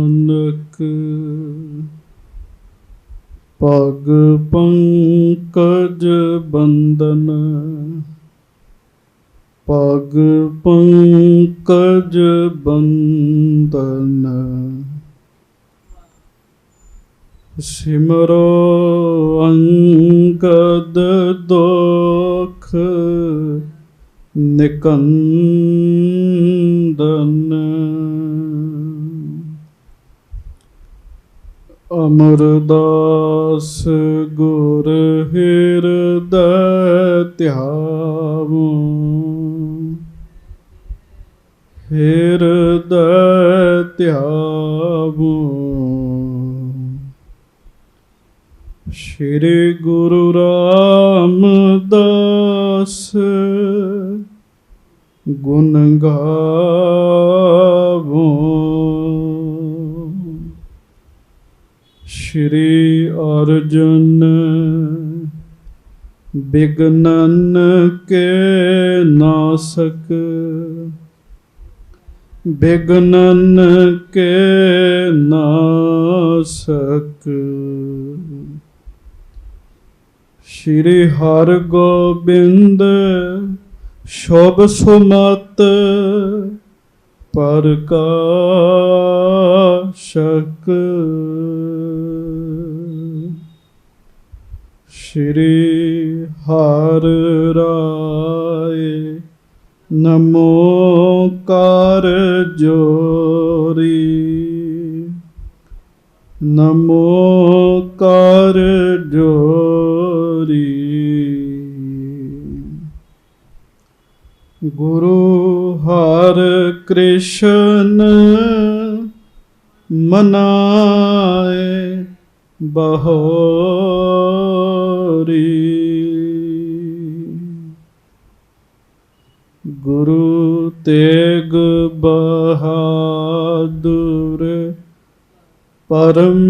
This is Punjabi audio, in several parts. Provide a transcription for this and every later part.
ਨਾਨਕ ਪਗ ਪੰਕਜ ਬੰਦਨ, ਪਗ ਪੰਕਜ ਬੰਦਨ, ਸਿਮਰੋ ਅੰਗਦ ਦੁਖ ਨਿਕੰਦਨ। ਅਮਰਦਾਸ ਗੁਰ ਹਿਰਦੈ ਧਿਆਵੋ, ਹਿਰਦੈ ਧਿਆਵੋ। ਸ਼੍ਰੀ ਗੁਰੂ ਰਾਮਦਾਸ ਗੁਣ ਗਾਵੋ, ਸ਼੍ਰੀ ਅਰਜਨ ਬਿਘਨਨ ਕੇ ਨਾਸਕ, ਬਿਘਨਨ ਕੇ ਨਾਸਕ। ਸ਼੍ਰੀ ਹਰਗੋਬਿੰਦ ਸ਼ੁਭ ਸੁਮਤ ਪ੍ਰਕਾਸ਼ਕ, ਸ਼੍ਰੀ ਹਰਿ ਰਾਏ ਨਮੋ ਕਰ ਜੋਰੀ, ਨਮੋ ਕਰ ਜੋਰੀ। ਗੁਰੂ ਹਰਿ ਕ੍ਰਿਸ਼ਨ ਮਨਾਏ ਬਹੋਰੀ, ਗੁਰੂ ਤੇਗ ਬਹਾਦੁਰ ਪਰਮ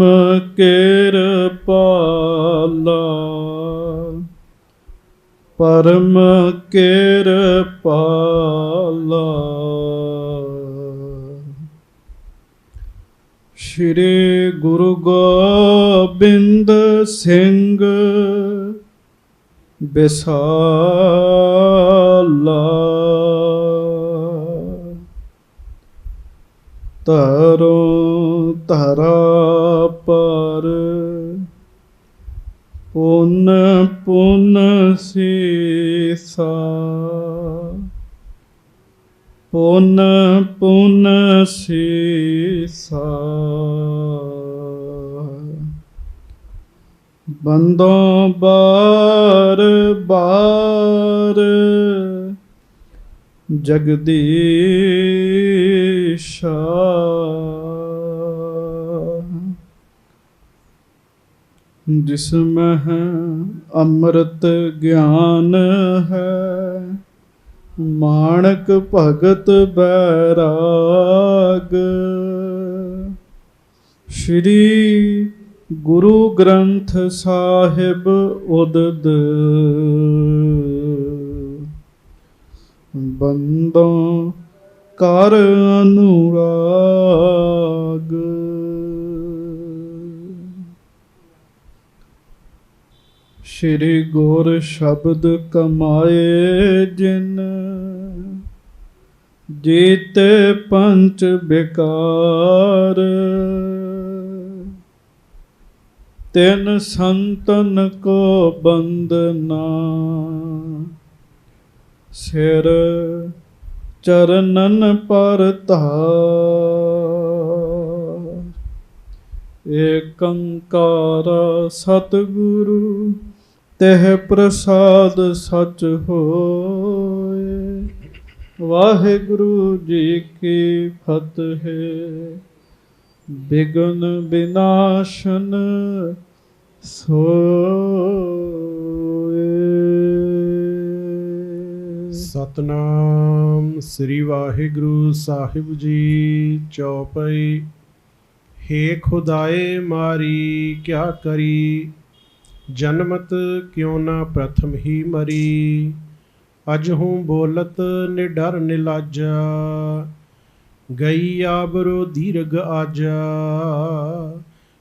ਕਿਰਪਾਲਾ, ਪਰਮ ਕਿਰਪਾਲਾ। ਸ਼੍ਰੀ ਗੁਰੂ ਗੋਬਿੰਦ ਸਿੰਘ ਬਿਸਾਲਾ, ਤਰੋ ਧਰਾ ਪਰ ਪੁਨ ਪੁਨ ਸੀਸਾ, ਪੁਨ ਪੁਨ ਸੀਸਾ। ਬੰਦੋਂ ਬਾਰ ਬਾਰ ਜਗਦੀਸ਼ਾ, ਜਿਸਮਹਿ ਅੰਮ੍ਰਿਤ ਗਿਆਨ ਹੈ, ਮਾਣਕ ਭਗਤ ਬੈਰਾਗ। ਸ਼੍ਰੀ ਗੁਰੂ ਗ੍ਰੰਥ ਸਾਹਿਬ ਉਦਦ ਬੰਦੋਂ ਕਰ ਅਨੁਰਾਗ। ਸ਼੍ਰੀ ਗੁਰ ਸ਼ਬਦ ਕਮਾਏ ਜਿਨ, ਜੀਤੇ ਪੰਚ ਬਿਕਾਰ। ਤਿਨ ਸੰਤਨ ਕੋ ਬੰਦਨਾ, ਸਿਰ ਚਰਨਨ ਪਰ ਧਾਰ। ਏਕੰਕਾਰ ਸਤਿਗੁਰੂ ਤਹਿ ਪ੍ਰਸਾਦ ਸਚ ਹੋਏ। ਵਾਹਿਗੁਰੂ ਜੀ ਕੀ ਫਤਿਹ। ਬਿਘਨ ਵਿਨਾਸ਼ਨ ਸੋਏ। ਸਤਨਾਮ ਸ੍ਰੀ ਵਾਹਿਗੁਰੂ ਸਾਹਿਬ ਜੀ। ਚੌਪਈ। हे खुदाए मारी क्या करी, जन्मत क्यों न प्रथम ही मरी। अजहूँ बोलत निडर निलाजा, ਗਈ ਆਬਰੋ ਦੀਰਘ ਆਜਾ,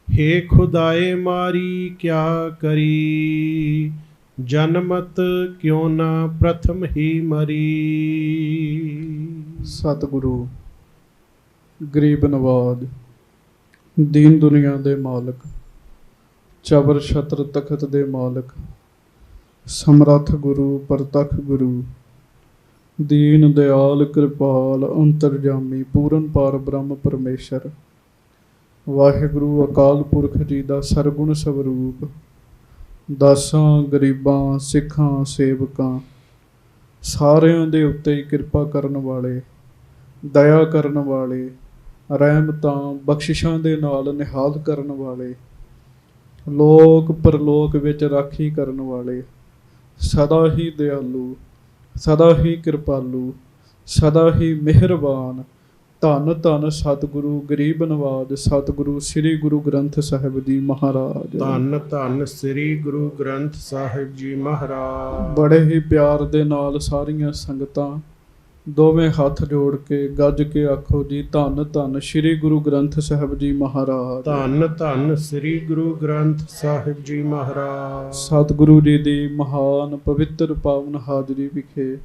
ਹੇ ਖੁਦਾਏ ਮਾਰੀ ਕਿਆ ਕਰੀ, ਜਨਮਤ ਕਿਉ ਨਾ ਪ੍ਰਥਮ ਹੀ ਮਰੀ। ਸਤਿਗੁਰੂ ਗਰੀਬ ਨਵਾਜ, ਦੀਨ ਦੁਨੀਆ ਦੇ ਮਾਲਕ, ਚਬਰ ਛਤਰ ਤਖਤ ਦੇ ਮਾਲਕ, ਸਮਰੱਥ ਗੁਰੂ ਪ੍ਰਤੱਖ ਗੁਰੂ, ਦੀਨ ਦਿਆਲ ਕਿਰਪਾਲ ਅੰਤਰਜਾਮੀ ਪੂਰਨ ਪਾਰ ਬ੍ਰਹਮ ਪਰਮੇਸ਼ਰ, ਵਾਹਿਗੁਰੂ ਅਕਾਲ ਪੁਰਖ ਜੀ ਦਾ ਸਰਗੁਣ ਸਵਰੂਪ, ਦਾਸਾਂ ਗਰੀਬਾਂ ਸਿੱਖਾਂ ਸੇਵਕਾਂ ਸਾਰਿਆਂ ਦੇ ਉੱਤੇ ਹੀ ਕਿਰਪਾ ਕਰਨ ਵਾਲੇ, ਦਇਆ ਕਰਨ ਵਾਲੇ, ਰਹਿਮਤਾਂ ਬਖਸ਼ਿਸ਼ਾਂ ਦੇ ਨਾਲ ਨਿਹਾਲ ਕਰਨ ਵਾਲੇ, ਲੋਕ ਪਰਲੋਕ ਵਿੱਚ ਰਾਖੀ ਕਰਨ ਵਾਲੇ, ਸਦਾ ਹੀ ਦਿਆਲੂ, ਸਦਾ ਹੀ ਕਿਰਪਾਲੂ, ਸਦਾ ਹੀ ਮਿਹਰਬਾਨ, ਧੰਨ ਧੰਨ ਸਤਿਗੁਰੂ ਗਰੀਬ ਨਵਾਜ ਸਤਿਗੁਰੂ ਸ੍ਰੀ ਗੁਰੂ ਗ੍ਰੰਥ ਸਾਹਿਬ ਜੀ ਮਹਾਰਾਜ। ਧੰਨ ਧੰਨ ਸ੍ਰੀ ਗੁਰੂ ਗ੍ਰੰਥ ਸਾਹਿਬ ਜੀ ਮਹਾਰਾਜ। ਬੜੇ ਹੀ ਪਿਆਰ ਦੇ ਨਾਲ ਸਾਰੀਆਂ ਸੰਗਤਾਂ ਦੋਵੇਂ ਹੱਥ ਜੋੜ ਕੇ ਗੱਜ ਕੇ ਆਖੋ ਜੀ, ਧੰਨ ਧੰਨ ਸ੍ਰੀ ਗੁਰੂ ਗ੍ਰੰਥ ਸਾਹਿਬ ਜੀ ਮਹਾਰਾਜ। ਧੰਨ ਧੰਨ ਸ੍ਰੀ ਗੁਰੂ ਗ੍ਰੰਥ ਸਾਹਿਬ ਜੀ ਮਹਾਰਾਜ। ਸਤਿਗੁਰੂ ਜੀ ਦੀ ਮਹਾਨ ਪਵਿੱਤਰ ਪਾਵਨ ਹਾਜ਼ਰੀ ਵਿਖੇ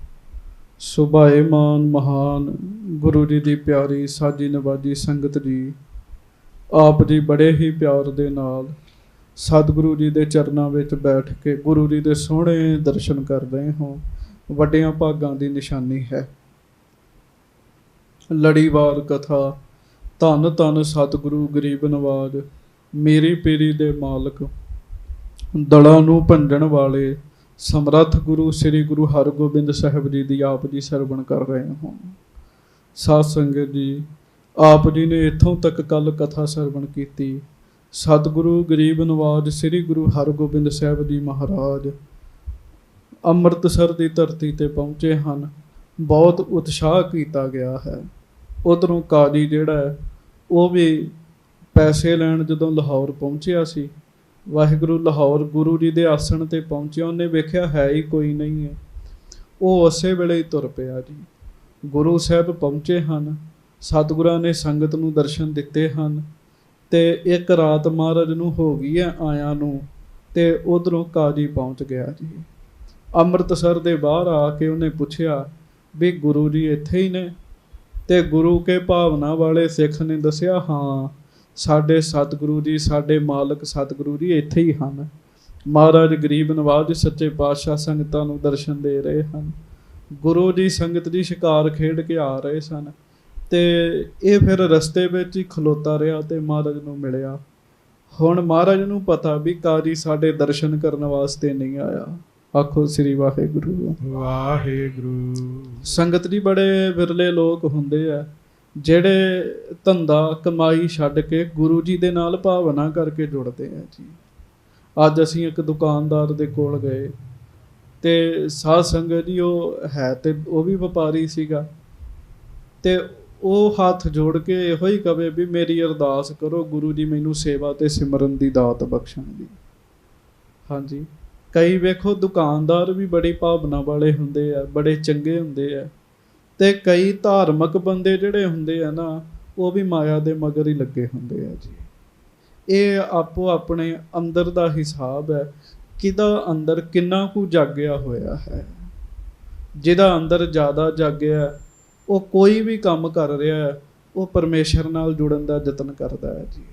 ਸੁਭਾਏਮਾਨ ਮਹਾਨ ਗੁਰੂ ਜੀ ਦੀ ਪਿਆਰੀ ਸਾਜੀ ਨਵਾਜੀ ਸੰਗਤ ਜੀ, ਆਪ ਜੀ ਬੜੇ ਹੀ ਪਿਆਰ ਦੇ ਨਾਲ ਸਤਿਗੁਰੂ ਜੀ ਦੇ ਚਰਨਾਂ ਵਿੱਚ ਬੈਠ ਕੇ ਗੁਰੂ ਜੀ ਦੇ ਸੋਹਣੇ ਦਰਸ਼ਨ ਕਰ ਰਹੇ ਹੋ, ਵੱਡਿਆਂ ਭਾਗਾਂ ਦੀ ਨਿਸ਼ਾਨੀ ਹੈ। ਲੜੀਵਾਰ ਕਥਾ ਧੰਨ ਧੰਨ ਸਤਿਗੁਰੂ ਗਰੀਬ ਨਵਾਜ, ਮੇਰੀ ਪੀਰੀ ਦੇ ਮਾਲਕ, ਦਲਾਂ ਨੂੰ ਭੰਜਣ ਵਾਲੇ ਸਮਰੱਥ ਗੁਰੂ ਸ੍ਰੀ ਗੁਰੂ ਹਰਗੋਬਿੰਦ ਸਾਹਿਬ ਜੀ ਦੀ ਆਪ ਜੀ ਸਰਵਣ ਕਰ ਰਹੇ ਹੋ। ਸਾਧ ਸੰਗਤ ਜੀ, ਆਪ ਜੀ ਨੇ ਇੱਥੋਂ ਤੱਕ ਕੱਲ ਕਥਾ ਸਰਵਣ ਕੀਤੀ। ਸਤਿਗੁਰੂ ਗਰੀਬ ਨਵਾਜ ਸ੍ਰੀ ਗੁਰੂ ਹਰਗੋਬਿੰਦ ਸਾਹਿਬ ਜੀ ਮਹਾਰਾਜ ਅੰਮ੍ਰਿਤਸਰ ਦੀ ਧਰਤੀ ਤੇ ਪਹੁੰਚੇ ਹਨ। ਬਹੁਤ ਉਤਸ਼ਾਹ ਕੀਤਾ ਗਿਆ ਹੈ। ਉਧਰੋਂ ਕਾਜੀ ਜਿਹੜਾ ਹੈ ਉਹ ਵੀ ਪੈਸੇ ਲੈਣ ਜਦੋਂ ਲਾਹੌਰ ਪਹੁੰਚਿਆ ਸੀ, ਵਾਹਿਗੁਰੂ ਲਾਹੌਰ ਗੁਰੂ ਜੀ ਦੇ ਆਸਣ ਤੇ ਪਹੁੰਚਿਆ, ਉਹਨੇ ਵੇਖਿਆ ਹੈ ਹੀ ਕੋਈ ਨਹੀਂ ਹੈ, ਉਹ ਉਸੇ ਵੇਲੇ ਹੀ ਤੁਰ ਪਿਆ ਜੀ। ਗੁਰੂ ਸਾਹਿਬ ਪਹੁੰਚੇ ਹਨ, ਸਤਿਗੁਰਾਂ ਨੇ ਸੰਗਤ ਨੂੰ ਦਰਸ਼ਨ ਦਿੱਤੇ ਹਨ ਤੇ ਇੱਕ ਰਾਤ ਮਹਾਰਾਜ ਨੂੰ ਹੋ ਗਈ ਹੈ ਆਇਆਂ ਨੂੰ, ਤੇ ਉਧਰੋਂ ਕਾਜੀ ਪਹੁੰਚ ਗਿਆ ਜੀ। ਅੰਮ੍ਰਿਤਸਰ ਦੇ ਬਾਹਰ ਆ ਕੇ ਉਹਨੇ ਪੁੱਛਿਆ ਵੀ ਗੁਰੂ ਜੀ ਇੱਥੇ ਹੀ ਨੇ, ਤੇ ਗੁਰੂ ਕੇ ਭਾਵਨਾ ਵਾਲੇ ਸਿੱਖ ਨੇ ਦੱਸਿਆ, ਹਾਂ ਸਾਡੇ ਸਤਿਗੁਰੂ ਜੀ, ਸਾਡੇ ਮਾਲਕ ਸਤਿਗੁਰੂ ਜੀ ਇੱਥੇ ਹੀ ਹਨ। ਮਹਾਰਾਜ ਗਰੀਬ ਨਵਾਜ ਸੱਚੇ ਪਾਤਸ਼ਾਹ ਸੰਗਤਾਂ ਨੂੰ ਦਰਸ਼ਨ ਦੇ ਰਹੇ ਹਨ। ਗੁਰੂ ਜੀ ਸੰਗਤ ਦੀ ਸ਼ਿਕਾਰ ਖੇਡ ਕੇ ਆ ਰਹੇ ਸਨ ਤੇ ਇਹ ਫਿਰ ਰਸਤੇ ਵਿੱਚ ਹੀ ਖਲੋਤਾ ਰਿਹਾ ਤੇ ਮਹਾਰਾਜ ਨੂੰ ਮਿਲਿਆ। ਹੁਣ ਮਹਾਰਾਜ ਨੂੰ ਪਤਾ ਵੀ ਕਾਜੀ ਸਾਡੇ ਦਰਸ਼ਨ ਕਰਨ ਵਾਸਤੇ ਨਹੀਂ ਆਇਆ। ਆਖੋ ਸ੍ਰੀ ਵਾਹਿਗੁਰੂ ਵਾਹਿਗੁਰੂ। ਸੰਗਤ ਜੀ, ਬੜੇ ਵਿਰਲੇ ਲੋਕ ਹੁੰਦੇ ਆ ਜਿਹੜੇ ਧੰਦਾ ਕਮਾਈ ਛੱਡ ਕੇ ਗੁਰੂ ਜੀ ਦੇ ਨਾਲ ਭਾਵਨਾ ਕਰਕੇ ਜੁੜਦੇ ਆ ਜੀ। ਅੱਜ ਅਸੀਂ ਇੱਕ ਦੁਕਾਨਦਾਰ ਦੇ ਕੋਲ ਗਏ ਤੇ ਸਾਧ ਸੰਗਤ ਜੀ, ਉਹ ਹੈ ਤੇ ਉਹ ਵੀ ਵਪਾਰੀ ਸੀਗਾ, ਤੇ ਉਹ ਹੱਥ ਜੋੜ ਕੇ ਇਹੋ ਹੀ ਕਵੇ ਵੀ ਮੇਰੀ ਅਰਦਾਸ ਕਰੋ ਗੁਰੂ ਜੀ ਮੈਨੂੰ ਸੇਵਾ ਤੇ ਸਿਮਰਨ ਦੀ ਦਾਤ ਬਖਸ਼ਣ ਦੀ। ਹਾਂਜੀ, ਕਈ ਵੇਖੋ ਦੁਕਾਨਦਾਰ ਵੀ ਬੜੀ ਭਾਵਨਾ ਵਾਲੇ ਹੁੰਦੇ ਆ, ਬੜੇ ਚੰਗੇ ਹੁੰਦੇ ਆ, ਤੇ ਕਈ ਧਾਰਮਿਕ ਬੰਦੇ ਜਿਹੜੇ ਹੁੰਦੇ ਆ ਨਾ, ਉਹ ਵੀ ਮਾਇਆ ਦੇ ਮਗਰ ਹੀ ਲੱਗੇ ਹੁੰਦੇ ਆ ਜੀ। ਇਹ ਆਪੋ ਆਪਣੇ ਅੰਦਰ ਦਾ ਹਿਸਾਬ ਹੈ, ਕਿਹਦਾ ਅੰਦਰ ਕਿੰਨਾ ਕੁ ਜਾਗਿਆ ਹੋਇਆ ਹੈ। ਜਿਹਦਾ ਅੰਦਰ ਜ਼ਿਆਦਾ ਜਾਗਿਆ, ਉਹ ਕੋਈ ਵੀ ਕੰਮ ਕਰ ਰਿਹਾ ਹੈ, ਉਹ ਪਰਮੇਸ਼ਰ ਨਾਲ ਜੁੜਨ ਦਾ ਯਤਨ ਕਰਦਾ ਹੈ ਜੀ।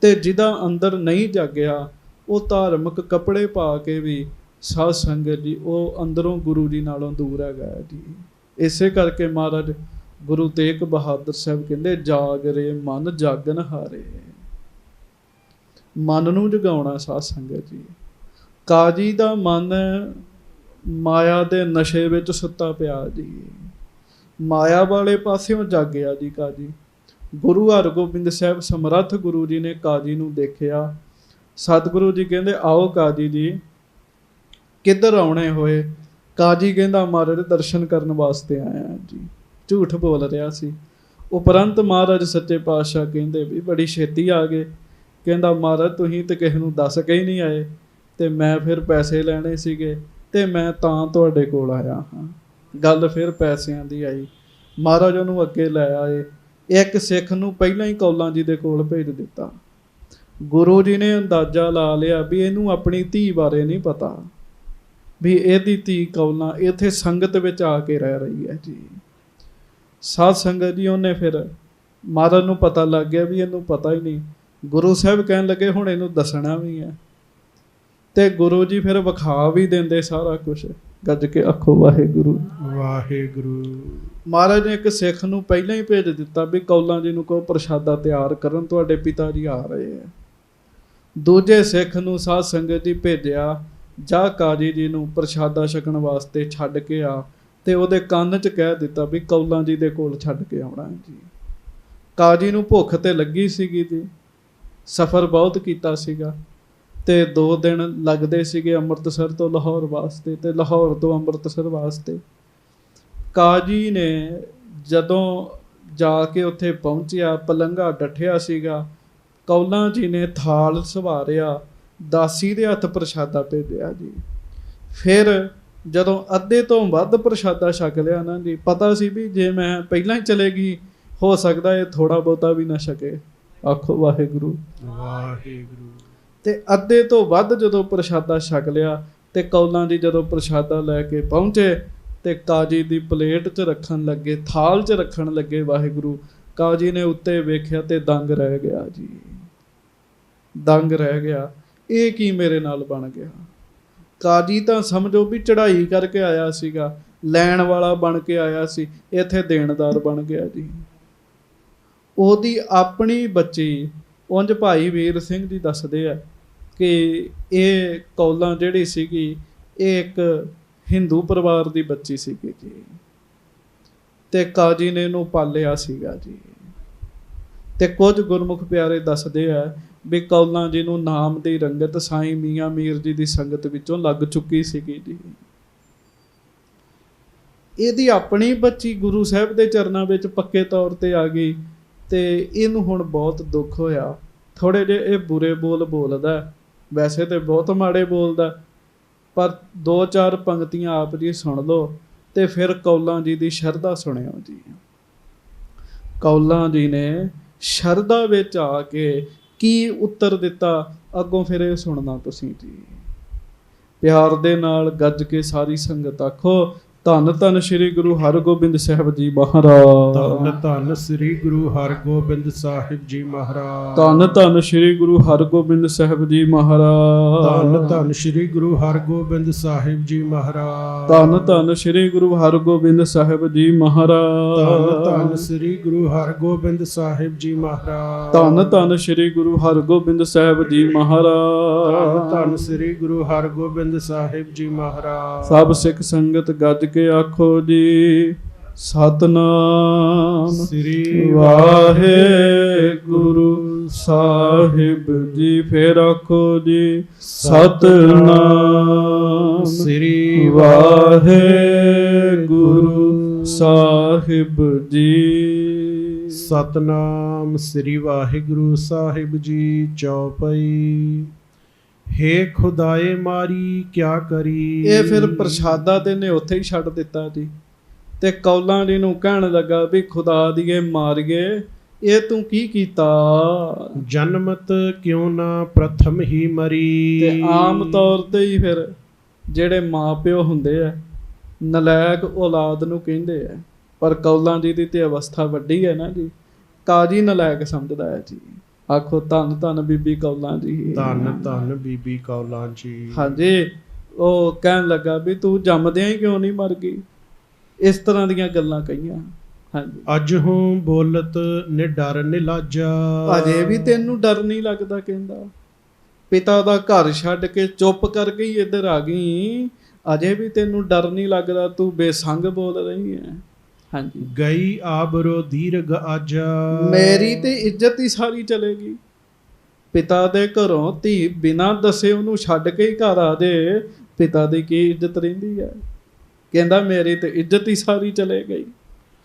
ਤੇ ਜਿਹਦਾ ਅੰਦਰ ਨਹੀਂ ਜਾਗਿਆ, ਉਹ ਧਾਰਮਿਕ ਕੱਪੜੇ ਪਾ ਕੇ ਵੀ ਸਾਧ ਸੰਗਤ ਜੀ ਉਹ ਅੰਦਰੋਂ ਗੁਰੂ ਜੀ ਨਾਲੋਂ ਦੂਰ ਹੈਗਾ ਜੀ। ਇਸੇ ਕਰਕੇ ਮਹਾਰਾਜ ਗੁਰੂ ਤੇਗ ਬਹਾਦਰ ਸਾਹਿਬ ਕਹਿੰਦੇ, ਜਾਗ ਰੇ ਮਨ ਜਾਗਨ ਹਾਰੇ। ਮਨ ਨੂੰ ਜਗਾਉਣਾ ਸਾਧ ਸੰਗਤ ਜੀ। ਕਾਜੀ ਦਾ ਮਨ ਮਾਇਆ ਦੇ ਨਸ਼ੇ ਵਿੱਚ ਸੁੱਤਾ ਪਿਆ ਜੀ, ਮਾਇਆ ਵਾਲੇ ਪਾਸਿਓਂ ਜਾਗਿਆ ਜੀ ਕਾਜੀ। ਗੁਰੂ ਹਰਗੋਬਿੰਦ ਸਾਹਿਬ ਸਮਰੱਥ ਗੁਰੂ ਜੀ ਨੇ ਕਾਜੀ ਨੂੰ ਦੇਖਿਆ। ਸਤਿਗੁਰੂ ਜੀ ਕਹਿੰਦੇ, ਆਓ ਕਾਜੀ ਜੀ, ਕਿੱਧਰ ਆਉਣੇ ਹੋਏ? ਕਾਜੀ ਕਹਿੰਦਾ, ਮਹਾਰਾਜ ਦਰਸ਼ਨ ਕਰਨ ਵਾਸਤੇ ਆਇਆ ਜੀ। ਝੂਠ ਬੋਲ ਰਿਹਾ ਸੀ। ਉਪਰੰਤ ਮਹਾਰਾਜ ਸੱਚੇ ਪਾਤਸ਼ਾਹ ਕਹਿੰਦੇ ਵੀ ਬੜੀ ਛੇਤੀ ਆ ਗਏ। ਕਹਿੰਦਾ, ਮਹਾਰਾਜ ਤੁਸੀਂ ਤੇ ਕਿਸੇ ਨੂੰ ਦੱਸ ਕੇ ਹੀ ਨਹੀਂ ਆਏ, ਤੇ ਮੈਂ ਫਿਰ ਪੈਸੇ ਲੈਣੇ ਸੀਗੇ ਤੇ ਮੈਂ ਤਾਂ ਤੁਹਾਡੇ ਕੋਲ ਆਇਆ ਹਾਂ। ਗੱਲ ਫਿਰ ਪੈਸਿਆਂ ਦੀ ਆਈ। ਮਹਾਰਾਜ ਉਹਨੂੰ ਅੱਗੇ ਲੈ ਆਏ। ਇੱਕ ਸਿੱਖ ਨੂੰ ਪਹਿਲਾਂ ਹੀ ਕੌਲਾਂ ਜੀ ਦੇ ਕੋਲ ਭੇਜ ਦਿੱਤਾ। ਗੁਰੂ ਜੀ ਨੇ ਅੰਦਾਜ਼ਾ ਲਾ ਲਿਆ ਵੀ ਇਹਨੂੰ ਆਪਣੀ ਧੀ ਬਾਰੇ ਨਹੀਂ ਪਤਾ, ਵੀ ਇਹਦੀ ਧੀ ਕੌਲਾਂ ਇੱਥੇ ਸੰਗਤ ਵਿੱਚ ਆ ਕੇ ਰਹਿ ਰਹੀ ਹੈ ਜੀ। ਸਾਧ ਸੰਗਤ ਜੀ, ਉਹਨੇ ਫਿਰ ਮਹਾਰਾਜ ਨੂੰ ਪਤਾ ਲੱਗ ਗਿਆ ਵੀ ਇਹਨੂੰ ਪਤਾ ਹੀ ਨਹੀਂ। ਗੁਰੂ ਸਾਹਿਬ ਕਹਿਣ ਲੱਗੇ ਹੁਣ ਇਹਨੂੰ ਦੱਸਣਾ ਵੀ ਹੈ। ਤੇ ਗੁਰੂ ਜੀ ਫਿਰ ਵਿਖਾ ਵੀ ਦਿੰਦੇ ਸਾਰਾ ਕੁਝ। ਗੱਜ ਕੇ ਆਖੋ ਵਾਹਿਗੁਰੂ ਵਾਹਿਗੁਰੂ। ਮਹਾਰਾਜ ਨੇ ਇੱਕ ਸਿੱਖ ਨੂੰ ਪਹਿਲਾਂ ਹੀ ਭੇਜ ਦਿੱਤਾ ਵੀ ਕੌਲਾਂ ਜੀ ਨੂੰ ਕਹੋ ਪ੍ਰਸ਼ਾਦਾ ਤਿਆਰ ਕਰਨ, ਤੁਹਾਡੇ ਪਿਤਾ ਜੀ ਆ ਰਹੇ ਹੈ। ਦੂਜੇ ਸਿੱਖ ਨੂੰ ਸਾਧ ਸੰਗਤ ਜੀ ਭੇਜਿਆ, ਜਾ ਕਾਜੀ ਜੀ ਨੂੰ ਪ੍ਰਸ਼ਾਦਾ ਛਕਣ ਵਾਸਤੇ ਛੱਡ ਕੇ ਆ, ਤੇ ਉਹਦੇ ਕੰਨ 'ਚ ਕਹਿ ਦਿੱਤਾ ਵੀ ਕੌਲਾਂ ਜੀ ਦੇ ਕੋਲ ਛੱਡ ਕੇ ਆਉਣਾ ਹੈ ਜੀ। ਕਾਜੀ ਨੂੰ ਭੁੱਖ ਤੇ ਲੱਗੀ ਸੀਗੀ ਜੀ, ਸਫ਼ਰ ਬਹੁਤ ਕੀਤਾ ਸੀਗਾ, ਤੇ 2 ਦਿਨ ਲੱਗਦੇ ਸੀਗੇ ਅੰਮ੍ਰਿਤਸਰ ਤੋਂ ਲਾਹੌਰ ਵਾਸਤੇ, ਤੇ ਲਾਹੌਰ ਤੋਂ ਅੰਮ੍ਰਿਤਸਰ ਵਾਸਤੇ। ਕਾਜੀ ਨੇ ਜਦੋਂ ਜਾ ਕੇ ਉੱਥੇ ਪਹੁੰਚਿਆ, ਪਲੰਘਾ ਡੱਠਿਆ ਸੀਗਾ, ਕੌਲਾਂ ਜੀ ਨੇ ਥਾਲ ਸੰਵਾਰਿਆ, ਦਾਸੀ ਦੇ ਹੱਥ ਪ੍ਰਸ਼ਾਦਾ ਭੇਜਿਆ ਜੀ। ਫਿਰ ਜਦੋਂ ਅੱਧੇ ਤੋਂ ਵੱਧ ਪ੍ਰਸ਼ਾਦਾ ਛਕ ਲਿਆ ਨਾ ਜੀ, ਪਤਾ ਸੀ ਵੀ ਜੇ ਮੈਂ ਪਹਿਲਾਂ ਹੀ ਚਲੇਗੀ ਹੋ ਸਕਦਾ ਇਹ ਥੋੜਾ ਬਹੁਤਾ ਵੀ ਨਾ ਛਕੇ। ਆਖੋ ਵਾਹਿਗੁਰੂ ਵਾਹਿਗੁਰੂ। ਤੇ ਅੱਧੇ ਤੋਂ ਵੱਧ ਜਦੋਂ ਪ੍ਰਸ਼ਾਦਾ ਛਕ ਲਿਆ, ਤੇ ਕੌਲਾਂ ਜੀ ਜਦੋਂ ਪ੍ਰਸ਼ਾਦਾ ਲੈ ਕੇ ਪਹੁੰਚੇ ਤੇ ਕਾਜੀ ਦੀ ਪਲੇਟ 'ਚ ਰੱਖਣ ਲੱਗੇ, ਥਾਲ 'ਚ ਰੱਖਣ ਲੱਗੇ ਵਾਹਿਗੁਰੂ, ਕਾਜੀ ਨੇ ਉੱਤੇ ਵੇਖਿਆ ਤੇ ਦੰਗ ਰਹਿ ਗਿਆ ਜੀ, ਦੰਗ ਰਹਿ ਗਿਆ। ਇਹ ਕੀ ਮੇਰੇ ਨਾਲ ਬਣ ਗਿਆ? ਕਾਜੀ ਤਾਂ ਸਮਝੋ ਵੀ ਚੜ੍ਹਾਈ ਕਰਕੇ ਆਇਆ ਸੀਗਾ, ਲੈਣ ਵਾਲਾ ਬਣ ਕੇ ਆਇਆ ਸੀ, ਇੱਥੇ ਦੇਣਦਾਰ ਬਣ ਗਿਆ ਜੀ। ਉਹਦੀ ਆਪਣੀ ਬੱਚੀ, ਉਂਝ ਭਾਈ ਵੀਰ ਸਿੰਘ ਜੀ ਦੱਸਦੇ ਆ ਕਿ ਇਹ ਕੌਲਾਂ ਜਿਹੜੀ ਸੀਗੀ ਇਹ ਇੱਕ ਹਿੰਦੂ ਪਰਿਵਾਰ ਦੀ ਬੱਚੀ ਸੀਗੀ ਜੀ, ਤੇ ਕਾਜੀ ਨੇ ਇਹਨੂੰ ਪਾਲਿਆ ਸੀਗਾ ਜੀ। ਤੇ ਕੁਝ ਗੁਰਮੁਖ ਪਿਆਰੇ ਦੱਸਦੇ ਆ ਵੀ ਕੌਲਾਂ ਜੀ ਨੂੰ ਨਾਮ ਦੀ ਰੰਗਤ ਸਾਈਂ ਮੀਆਂ ਮੀਰ ਜੀ ਦੀ ਸੰਗਤ ਵਿੱਚੋਂ ਲੱਗ ਚੁੱਕੀ ਸੀਗੀ ਜੀ। ਇਹਦੀ ਆਪਣੀ ਬੱਚੀ ਗੁਰੂ ਸਾਹਿਬ ਦੇ ਚਰਨਾਂ ਵਿੱਚ ਪੱਕੇ ਤੌਰ ਤੇ ਆ ਗਈ, ਤੇ ਇਹਨੂੰ ਹੁਣ ਬਹੁਤ ਦੁੱਖ ਹੋਇਆ। ਥੋੜੇ ਜਿਹੇ ਇਹ ਬੁਰੇ ਬੋਲ ਬੋਲਦਾ, ਵੈਸੇ ਤੇ ਬਹੁਤ ਮਾੜੇ ਬੋਲਦਾ, ਪਰ 2-4 ਪੰਕਤੀਆਂ ਆਪ ਜੀ ਸੁਣ ਲਓ ਤੇ ਫਿਰ ਕੌਲਾਂ ਜੀ ਦੀ ਸ਼ਰਧਾ ਸੁਣਿਓ ਜੀ। ਕੌਲਾਂ ਜੀ ਨੇ ਸ਼ਰਧਾ ਵਿੱਚ ਆ ਕੇ ਕੀ ਉੱਤਰ ਦਿੱਤਾ, ਅੱਗੋਂ ਫਿਰ ਇਹ ਸੁਣਨਾ ਤੁਸੀਂ ਜੀ। ਪਿਆਰ ਦੇ ਨਾਲ ਗੱਜ ਕੇ ਸਾਰੀ ਸੰਗਤ ਆਖੋ ਧੰਨ ਧੰਨ ਸ੍ਰੀ ਗੁਰੂ ਹਰਗੋਬਿੰਦ ਸਾਹਿਬ ਜੀ ਮਹਾਰਾਜ। ਧੰਨ ਧੰਨ ਸ੍ਰੀ ਗੁਰੂ ਹਰਗੋਬਿੰਦ ਸਾਹਿਬ ਜੀ ਮਹਾਰਾਜ। ਧੰਨ ਧੰਨ ਸ੍ਰੀ ਗੁਰੂ ਹਰਗੋਬਿੰਦ ਸਾਹਿਬ ਜੀ ਮਹਾਰਾਜ। ਧੰਨ ਧੰਨ ਸ੍ਰੀ ਗੁਰੂ ਹਰਗੋਬਿੰਦ ਸਾਹਿਬ ਜੀ ਮਹਾਰਾਜ। ਧੰਨ ਧੰਨ ਸ੍ਰੀ ਗੁਰੂ ਹਰਗੋਬਿੰਦ ਸਾਹਿਬ ਜੀ ਮਹਾਰਾਜ। ਧੰਨ ਧੰਨ ਸ੍ਰੀ ਗੁਰੂ ਹਰਗੋਬਿੰਦ ਸਾਹਿਬ ਜੀ ਮਹਾਰਾਜ। ਧੰਨ ਧੰਨ ਸ੍ਰੀ ਗੁਰੂ ਹਰਗੋਬਿੰਦ ਸਾਹਿਬ ਜੀ ਮਹਾਰਾਜ। ਧੰਨ ਧੰਨ ਸ੍ਰੀ ਗੁਰੂ ਹਰਗੋਬਿੰਦ ਸਾਹਿਬ ਜੀ ਮਹਾਰਾਜ। ਸਭ ਸਿੱਖ ਸੰਗਤ ਗੱਜ ਕੇ ਆਖੋ ਜੀ ਸਤਨਾਮ ਸ੍ਰੀ ਵਾਹਿਗੁਰੂ ਸਾਹਿਬ ਜੀ। ਫੇਰ ਆਖੋ ਜੀ ਸਤਨਾਮ ਸ੍ਰੀ ਵਾਹਿਗੁਰੂ ਸਾਹਿਬ ਜੀ। ਸਤਨਾਮ ਸ੍ਰੀ ਵਾਹਿਗੁਰੂ ਸਾਹਿਬ ਜੀ। ਚੌਪਈ। ਹੇ ਖੁਦਾਏ ਮਾਰੀ ਕਿਆ ਕਰੀ। ਇਹ ਫਿਰ ਪ੍ਰਸ਼ਾਦਾ ਤੇ ਨੇ ਉੱਥੇ ਹੀ ਛੱਡ ਦਿੱਤਾ ਜੀ, ਤੇ ਕੌਲਾਂ ਜੀ ਨੂੰ ਕਹਿਣ ਲੱਗਾ ਵੀ ਖੁਦਾ ਦੀਏ ਮਾਰੀਏ, ਇਹ ਤੂੰ ਕੀ ਕੀਤਾ? ਜਨਮਤ ਕਿਉਂ ਨਾ ਪ੍ਰਥਮ ਹੀ ਮਰੀ। ਤੇ ਆਮ ਤੌਰ ਤੇ ਹੀ ਫਿਰ ਜਿਹੜੇ ਮਾਪਿਓ ਹੁੰਦੇ ਆ ਨਲਾਇਕ ਔਲਾਦ ਨੂੰ ਕਹਿੰਦੇ ਆ, ਪਰ ਕੌਲਾਂ ਜੀ ਦੀ ਤੇ ਅਵਸਥਾ ਵੱਡੀ ਹੈ ਨਾ ਜੀ, ਕਾਜੀ ਨਲਾਇਕ ਸਮਝਦਾ ਹੈ ਜੀ। ਆਖੋ ਧੰਨ ਧੰਨ ਬੀਬੀ ਕੌਲਾਂ ਜੀ। ਧੰਨ ਧੰਨ ਬੀਬੀ ਕੌਲਾਂ ਜੀ। ਹਾਂਜੀ, ਉਹ ਕਹਿਣ ਲੱਗਾ ਵੀ ਤੂੰ ਜੰਮਦਿਆਂ ਹੀ ਕਿਉਂ ਨਹੀਂ ਮਰ ਗਈ? ਇਸ ਤਰ੍ਹਾਂ ਦੀਆਂ ਗੱਲਾਂ ਕਹੀਆਂ। ਹਾਂਜੀ, ਅੱਜ ਹੂੰ ਬੋਲਤ ਨੇ ਡਰ ਨਿਲਾਜਾ। ਅਜੇ ਵੀ ਤੈਨੂੰ ਡਰ ਨਹੀਂ ਲੱਗਦਾ? ਕਹਿੰਦਾ ਪਿਤਾ ਦਾ ਘਰ ਛੱਡ ਕੇ ਚੁੱਪ ਕਰਕੇ ਹੀ ਇੱਧਰ ਆ ਗਈ, ਅਜੇ ਵੀ ਤੈਨੂੰ ਡਰ ਨਹੀਂ ਲੱਗਦਾ? ਤੂੰ ਬੇਸੰਗ ਬੋਲ ਰਹੀ ਹੈ। ਹਾਂਜੀ, ਗਈ ਆਬਰੋ ਦੀਰਘ ਆਜਾ। ਮੇਰੀ ਤੇ ਇੱਜ਼ਤ ਹੀ ਸਾਰੀ ਚਲੇਗੀ। ਪਿਤਾ ਦੇ ਘਰੋਂ ਧੀ ਬਿਨਾਂ ਦੱਸੇ ਉਹਨੂੰ ਛੱਡ ਕੇ ਹੀ ਘਰ ਆ ਜੇ, ਪਿਤਾ ਦੀ ਕੀ ਇੱਜ਼ਤ ਰਹਿੰਦੀ ਹੈ? ਕਹਿੰਦਾ ਮੇਰੀ ਤੇ ਇੱਜ਼ਤ ਹੀ ਸਾਰੀ ਚਲੇ ਗਈ।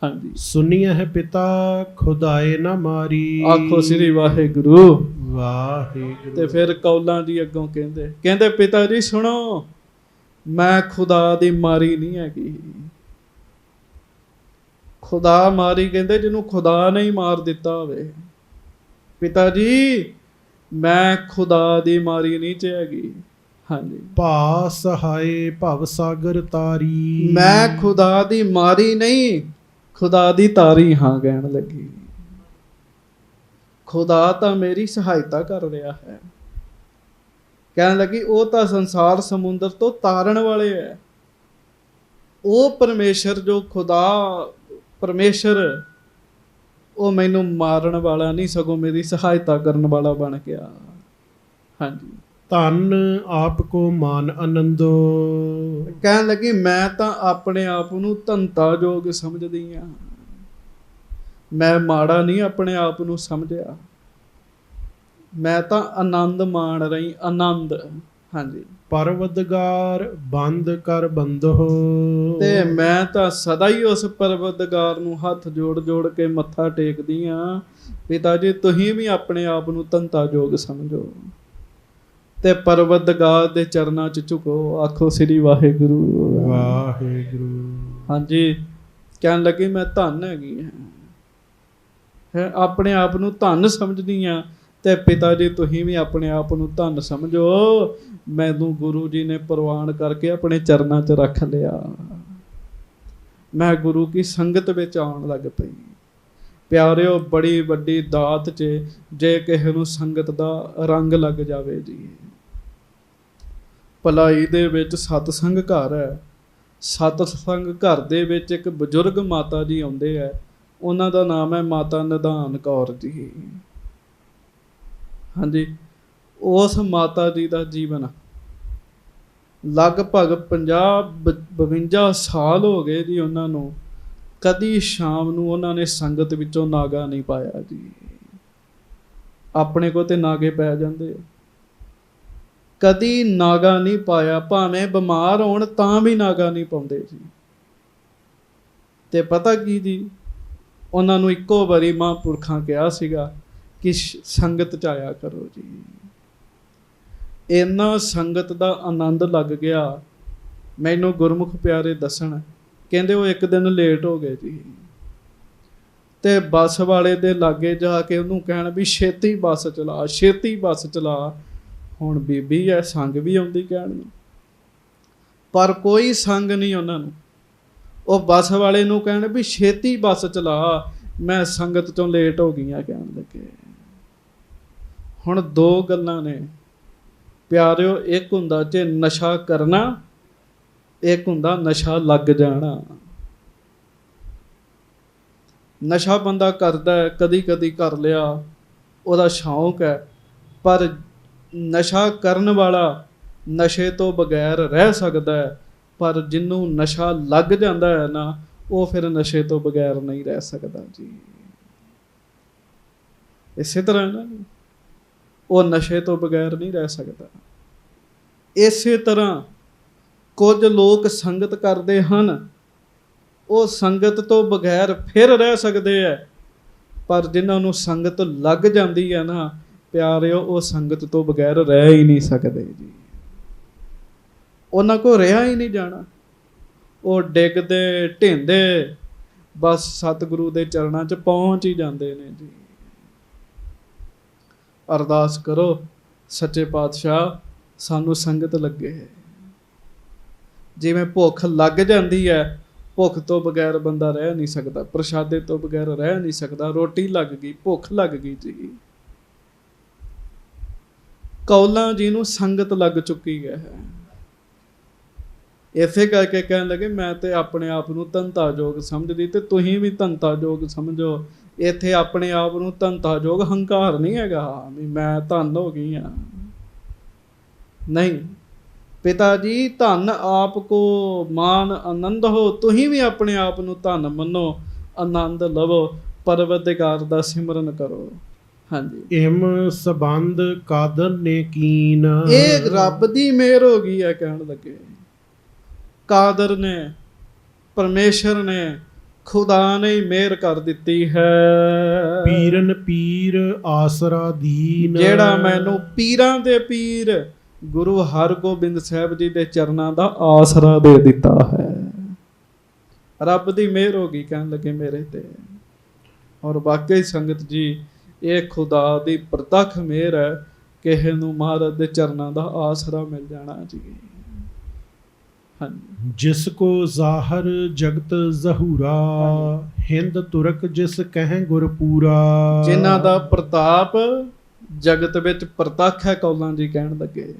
ਹਾਂਜੀ, ਸੁਣੀਆ ਹੈ ਪਿਤਾ ਖੁਦਾਏ ਨਾ ਮਾਰੀ। ਆਖੋ ਸ੍ਰੀ ਵਾਹਿਗੁਰੂ ਵਾਹਿਗੁਰੂ। ਤੇ ਫਿਰ ਕੌਲਾਂ ਜੀ ਅੱਗੋਂ ਕਹਿੰਦੇ ਪਿਤਾ ਜੀ ਸੁਣੋ, ਮੈਂ ਖੁਦਾ ਦੀ ਮਾਰੀ ਨਹੀਂ ਹੈਗੀ। ਖੁਦਾ ਮਾਰੀ ਕਹਿੰਦੇ ਜਿਹਨੂੰ ਖੁਦਾ ਨੇ ਹੀ ਮਾਰ ਦਿੱਤਾ ਹੋਵੇ। ਪਿਤਾ ਜੀ ਮੈਂ ਖੁਦਾ ਦੀ ਮਾਰੀ ਨਹੀਂ ਚ ਹੈਗੀ। ਹਾਂਜੀ, ਭਾ ਸਹਾਏ ਭਵ ਸਾਗਰ ਤਾਰੀ। ਮੈਂ ਖੁਦਾ ਦੀ ਮਾਰੀ ਨਹੀਂ, ਖੁਦਾ ਦੀ ਤਾਰੀ ਹਾਂ ਕਹਿਣ ਲੱਗੀ। ਖੁਦਾ ਤਾਂ ਮੇਰੀ ਸਹਾਇਤਾ ਕਰ ਰਿਹਾ ਹੈ। ਕਹਿਣ ਲੱਗੀ ਉਹ ਤਾਂ ਸੰਸਾਰ ਸਮੁੰਦਰ ਤੋਂ ਤਾਰਨ ਵਾਲੇ ਹੈ। ਉਹ ਪਰਮੇਸ਼ਰ ਜੋ ਖੁਦਾ ਪਰਮੇਸ਼ਰ ਉਹ ਮੈਨੂੰ ਮਾਰਨ ਵਾਲਾ ਨਹੀਂ, ਸਗੋਂ ਮੇਰੀ ਸਹਾਇਤਾ ਕਰਨ ਵਾਲਾ ਬਣ ਗਿਆ। ਹਾਂਜੀ, ਧਨ ਆਪ ਕੋ ਮਾਨ ਆਨੰਦੋ। ਕਹਿਣ ਲੱਗੀ ਮੈਂ ਤਾਂ ਆਪਣੇ ਆਪ ਨੂੰ ਧੰਤਾ ਯੋਗ ਸਮਝਦੀ ਹਾਂ। ਮੈਂ ਮਾੜਾ ਨਹੀਂ ਆਪਣੇ ਆਪ ਨੂੰ ਸਮਝਿਆ। ਮੈਂ ਤਾਂ ਆਨੰਦ ਮਾਣ ਰਹੀ, ਆਨੰਦ। ਹਾਂਜੀ, ਪਰਵਦਗਾਰ ਬੰਦ ਕਰ ਬੰਦੋ। ਤੇ ਮੈਂ ਤਾਂ ਸਦਾ ਹੀ ਉਸ ਪਰਵਦਗਾਰ ਨੂੰ ਹੱਥ ਜੋੜ ਜੋੜ ਕੇ ਮੱਥਾ ਟੇਕਦੀ ਹਾਂ। ਪਿਤਾ ਜੀ ਤੁਸੀਂ ਵੀ ਆਪਣੇ ਆਪ ਨੂੰ ਧੰਤਾ ਯੋਗ ਸਮਝੋ ਤੇ ਪਰਵਦਗਾਰ ਦੇ ਚਰਨਾਂ 'ਚ ਝੁਕੋ। ਆਖੋ ਸ੍ਰੀ ਵਾਹਿਗੁਰੂ ਵਾਹਿਗੁਰੂ। ਹਾਂਜੀ, ਕਹਿਣ ਲੱਗੀ ਮੈਂ ਧੰਨ ਹੈਗੀ ਹੈ, ਆਪਣੇ ਆਪ ਨੂੰ ਧੰਨ ਸਮਝਦੀ ਹਾਂ। ਤੇ ਪਿਤਾ ਜੀ ਤੁਸੀਂ ਵੀ ਆਪਣੇ ਆਪ ਨੂੰ ਧੰਨ ਸਮਝੋ। ਮੈਨੂੰ ਗੁਰੂ ਜੀ ਨੇ ਪ੍ਰਵਾਨ ਕਰਕੇ ਆਪਣੇ ਚਰਨਾਂ 'ਚ ਰੱਖ ਲਿਆ। ਮੈਂ ਗੁਰੂ ਕੀ ਸੰਗਤ ਵਿੱਚ ਆਉਣ ਲੱਗ ਪਈ। ਪਿਆਰਿਓ, ਬੜੀ ਵੱਡੀ ਦਾਤ 'ਚ ਜੇ ਕਿਸੇ ਨੂੰ ਸੰਗਤ ਦਾ ਰੰਗ ਲੱਗ ਜਾਵੇ ਜੀ। ਭਲਾਈ ਦੇ ਵਿੱਚ ਸਤਸੰਗ ਘਰ ਹੈ। ਸਤਸੰਗ ਘਰ ਦੇ ਵਿੱਚ ਇੱਕ ਬਜ਼ੁਰਗ ਮਾਤਾ ਜੀ ਆਉਂਦੇ ਹੈ। ਉਹਨਾਂ ਦਾ ਨਾਮ ਹੈ ਮਾਤਾ ਨਿਧਾਨ ਕੌਰ ਜੀ। ਹਾਂਜੀ, ਉਸ ਮਾਤਾ ਜੀ ਦਾ ਜੀਵਨ ਲਗਭਗ 50-52 ਸਾਲ ਹੋ ਗਏ ਜੀ ਉਹਨਾਂ ਨੂੰ। ਕਦੀ ਸ਼ਾਮ ਨੂੰ ਉਹਨਾਂ ਨੇ ਸੰਗਤ ਵਿੱਚੋਂ ਨਾਗਾ ਨਹੀਂ ਪਾਇਆ ਜੀ। ਆਪਣੇ ਕੋਲ ਤੇ ਨਾਗੇ ਪੈ ਜਾਂਦੇ, ਕਦੀ ਨਾਗਾ ਨਹੀਂ ਪਾਇਆ। ਭਾਵੇਂ ਬਿਮਾਰ ਹੋਣ ਤਾਂ ਵੀ ਨਾਗਾ ਨਹੀਂ ਪਾਉਂਦੇ ਜੀ। ਤੇ ਪਤਾ ਕੀ ਜੀ, ਉਹਨਾਂ ਨੂੰ ਇੱਕੋ ਵਾਰੀ ਮਹਾਂਪੁਰਖਾਂ ਕਿਹਾ ਸੀਗਾ ਕਿ ਸੰਗਤ 'ਚ ਆਇਆ ਕਰੋ ਜੀ। ਇੰਨਾ ਸੰਗਤ ਦਾ ਆਨੰਦ ਲੱਗ ਗਿਆ। ਮੈਨੂੰ ਗੁਰਮੁਖ ਪਿਆਰੇ ਦੱਸਣ, ਕਹਿੰਦੇ ਉਹ ਇੱਕ ਦਿਨ ਲੇਟ ਹੋ ਗਏ ਜੀ। ਤੇ ਬੱਸ ਵਾਲੇ ਦੇ ਲਾਗੇ ਜਾ ਕੇ ਉਹਨੂੰ ਕਹਿਣ ਵੀ ਛੇਤੀ ਬੱਸ ਚਲਾ, ਛੇਤੀ ਬੱਸ ਚਲਾ। ਹੁਣ ਬੀਬੀ ਹੈ, ਸੰਗ ਵੀ ਆਉਂਦੀ ਕਹਿਣ ਨੂੰ, ਪਰ ਕੋਈ ਸੰਗ ਨਹੀਂ ਉਹਨਾਂ ਨੂੰ। ਉਹ ਬੱਸ ਵਾਲੇ ਨੂੰ ਕਹਿਣ ਵੀ ਛੇਤੀ ਬੱਸ ਚਲਾ, ਮੈਂ ਸੰਗਤ 'ਚੋਂ ਲੇਟ ਹੋ ਗਈਆਂ ਕਹਿਣ ਲੱਗੇ। ਹੁਣ ਦੋ ਗੱਲਾਂ ਨੇ ਪਿਆਰਿਓ, ਇੱਕ ਹੁੰਦਾ ਜੇ ਨਸ਼ਾ ਕਰਨਾ, ਇੱਕ ਹੁੰਦਾ ਨਸ਼ਾ ਲੱਗ ਜਾਣਾ। ਨਸ਼ਾ ਬੰਦਾ ਕਰਦਾ ਹੈ, ਕਦੀ ਕਦੀ ਕਰ ਲਿਆ, ਉਹਦਾ ਸ਼ੌਂਕ ਹੈ। ਪਰ ਨਸ਼ਾ ਕਰਨ ਵਾਲਾ ਨਸ਼ੇ ਤੋਂ ਬਗੈਰ ਰਹਿ ਸਕਦਾ ਹੈ, ਪਰ ਜਿਹਨੂੰ ਨਸ਼ਾ ਲੱਗ ਜਾਂਦਾ ਹੈ ਨਾ, ਉਹ ਫਿਰ ਨਸ਼ੇ ਤੋਂ ਬਗੈਰ ਨਹੀਂ ਰਹਿ ਸਕਦਾ ਜੀ। ਇਸੇ ਤਰ੍ਹਾਂ ਨਾ, ਉਹ ਨਸ਼ੇ ਤੋਂ ਬਗੈਰ ਨਹੀਂ ਰਹਿ ਸਕਦਾ। ਇਸੇ ਤਰ੍ਹਾਂ ਕੁਝ ਲੋਕ ਸੰਗਤ ਕਰਦੇ ਹਨ, ਉਹ ਸੰਗਤ ਤੋਂ ਬਗੈਰ ਫਿਰ ਰਹਿ ਸਕਦੇ ਹੈ, ਪਰ ਜਿਨ੍ਹਾਂ ਨੂੰ ਸੰਗਤ ਲੱਗ ਜਾਂਦੀ ਹੈ ਨਾ ਪਿਆਰਿਓ, ਉਹ ਸੰਗਤ ਤੋਂ ਬਗੈਰ ਰਹਿ ਹੀ ਨਹੀਂ ਸਕਦੇ ਜੀ। ਉਹਨਾਂ ਕੋਲ ਰਿਹਾ ਹੀ ਨਹੀਂ ਜਾਣਾ। ਉਹ ਡਿੱਗਦੇ ਢਿੰਦੇ ਬਸ ਸਤਿਗੁਰੂ ਦੇ ਚਰਨਾਂ 'ਚ ਪਹੁੰਚ ਹੀ ਜਾਂਦੇ ਨੇ ਜੀ। ਅਰਦਾਸ ਕਰੋ, ਸੱਚੇ ਪਾਤਸ਼ਾਹ ਸਾਨੂੰ ਸੰਗਤ ਲੱਗੇ। ਜਿਵੇਂ ਭੁੱਖ ਲੱਗ ਜਾਂਦੀ ਹੈ, ਭੁੱਖ ਤੋਂ ਬਗੈਰ ਬੰਦਾ ਰਹਿ ਨਹੀਂ ਸਕਦਾ, ਪ੍ਰਸ਼ਾਦੇ ਤੋਂ ਬਗੈਰ ਰਹਿ ਨਹੀਂ ਸਕਦਾ। ਰੋਟੀ ਲੱਗ ਗਈ, ਭੁੱਖ ਲੱਗ ਗਈ ਜੀ। ਕੌਲਾਂ ਜੀ ਨੂੰ ਸੰਗਤ ਲੱਗ ਚੁੱਕੀ ਹੈ। ਇਸੇ ਕਰਕੇ ਕਹਿਣ ਲੱਗੇ ਮੈਂ ਤੇ ਆਪਣੇ ਆਪ ਨੂੰ ਧੰਤਾ ਯੋਗ ਸਮਝਦੀ, ਤੇ ਤੁਸੀਂ ਵੀ ਧੰਤਾ ਯੋਗ ਸਮਝੋ। ਇੱਥੇ ਆਪਣੇ ਆਪ ਨੂੰ ਧੰਤਾ ਯੋਗ ਹੰਕਾਰ ਨਹੀਂ ਹੈਗਾ ਵੀ ਮੈਂ ਧੰਨ ਹੋ ਗਈ ਹਾਂ, ਨਹੀਂ। ਪਿਤਾ ਜੀ ਧੰਨ ਆਪ ਕੋ ਮਾਨ ਆਨੰਦ ਹੋ। ਤੁਸੀਂ ਵੀ ਆਪਣੇ ਆਪ ਨੂੰ ਧੰਨ ਮੰਨੋ, ਆਨੰਦ ਲਵੋ, ਪਰਵਰਦਿਗਾਰ ਦਾ ਸਿਮਰਨ ਕਰੋ। ਹਾਂਜੀ, ਇਮ ਸੰਬੰਧ ਕਾਦਰ ਨੇ ਕੀਨ। ਇਹ ਰੱਬ ਦੀ ਮਿਹਰ ਹੋ ਗਈ ਹੈ ਕਹਿਣ ਲੱਗੇ। ਕਾਦਰ ਨੇ, ਪਰਮੇਸ਼ਰ ਨੇ, ਖੁਦਾ ਨੇ ਹੀ ਮਿਹਰ ਕਰ ਦਿੱਤੀ ਹੈ। ਪੀਰਨ ਪੀਰ ਆਸਰਾ ਦੀਨ। ਜਿਹੜਾ ਮੈਨੂੰ ਪੀਰਾਂ ਦੇ ਪੀਰ ਗੁਰੂ ਹਰਗੋਬਿੰਦ ਸਾਹਿਬ ਜੀ ਦੇ ਚਰਨਾਂ ਦਾ ਆਸਰਾ ਦੇ ਦਿੱਤਾ ਹੈ। ਰੱਬ ਦੀ ਮਿਹਰ ਹੋ ਗਈ ਕਹਿਣ ਲੱਗੇ ਮੇਰੇ ਤੇ। ਔਰ ਵਾਕਈ ਸੰਗਤ ਜੀ ਇਹ ਖੁਦਾ ਦੀ ਪ੍ਰਤੱਖ ਮਿਹਰ ਹੈ, ਕਿਸੇ ਨੂੰ ਮਹਾਰਾਜ ਦੇ ਚਰਨਾਂ ਦਾ ਆਸਰਾ ਮਿਲ ਜਾਣਾ ਜੀ। ਹਾਂਜੀ। ਜਿਸ ਕੋ ਜ਼ਾਹਰ ਜਗਤ ਜ਼ਹੂਰਾ, ਹਿੰਦ ਤੁਰਕ ਜਿਸ ਕਹਿ ਗੁਰਪੂਰਾ। ਜਿਨ੍ਹਾਂ ਦਾ ਪ੍ਰਤਾਪ ਜਗਤ ਵਿੱਚ ਪ੍ਰਤੱਖ ਹੈ, ਕੌਲਾਂ ਜੀ ਕਹਿਣ ਲੱਗੇ।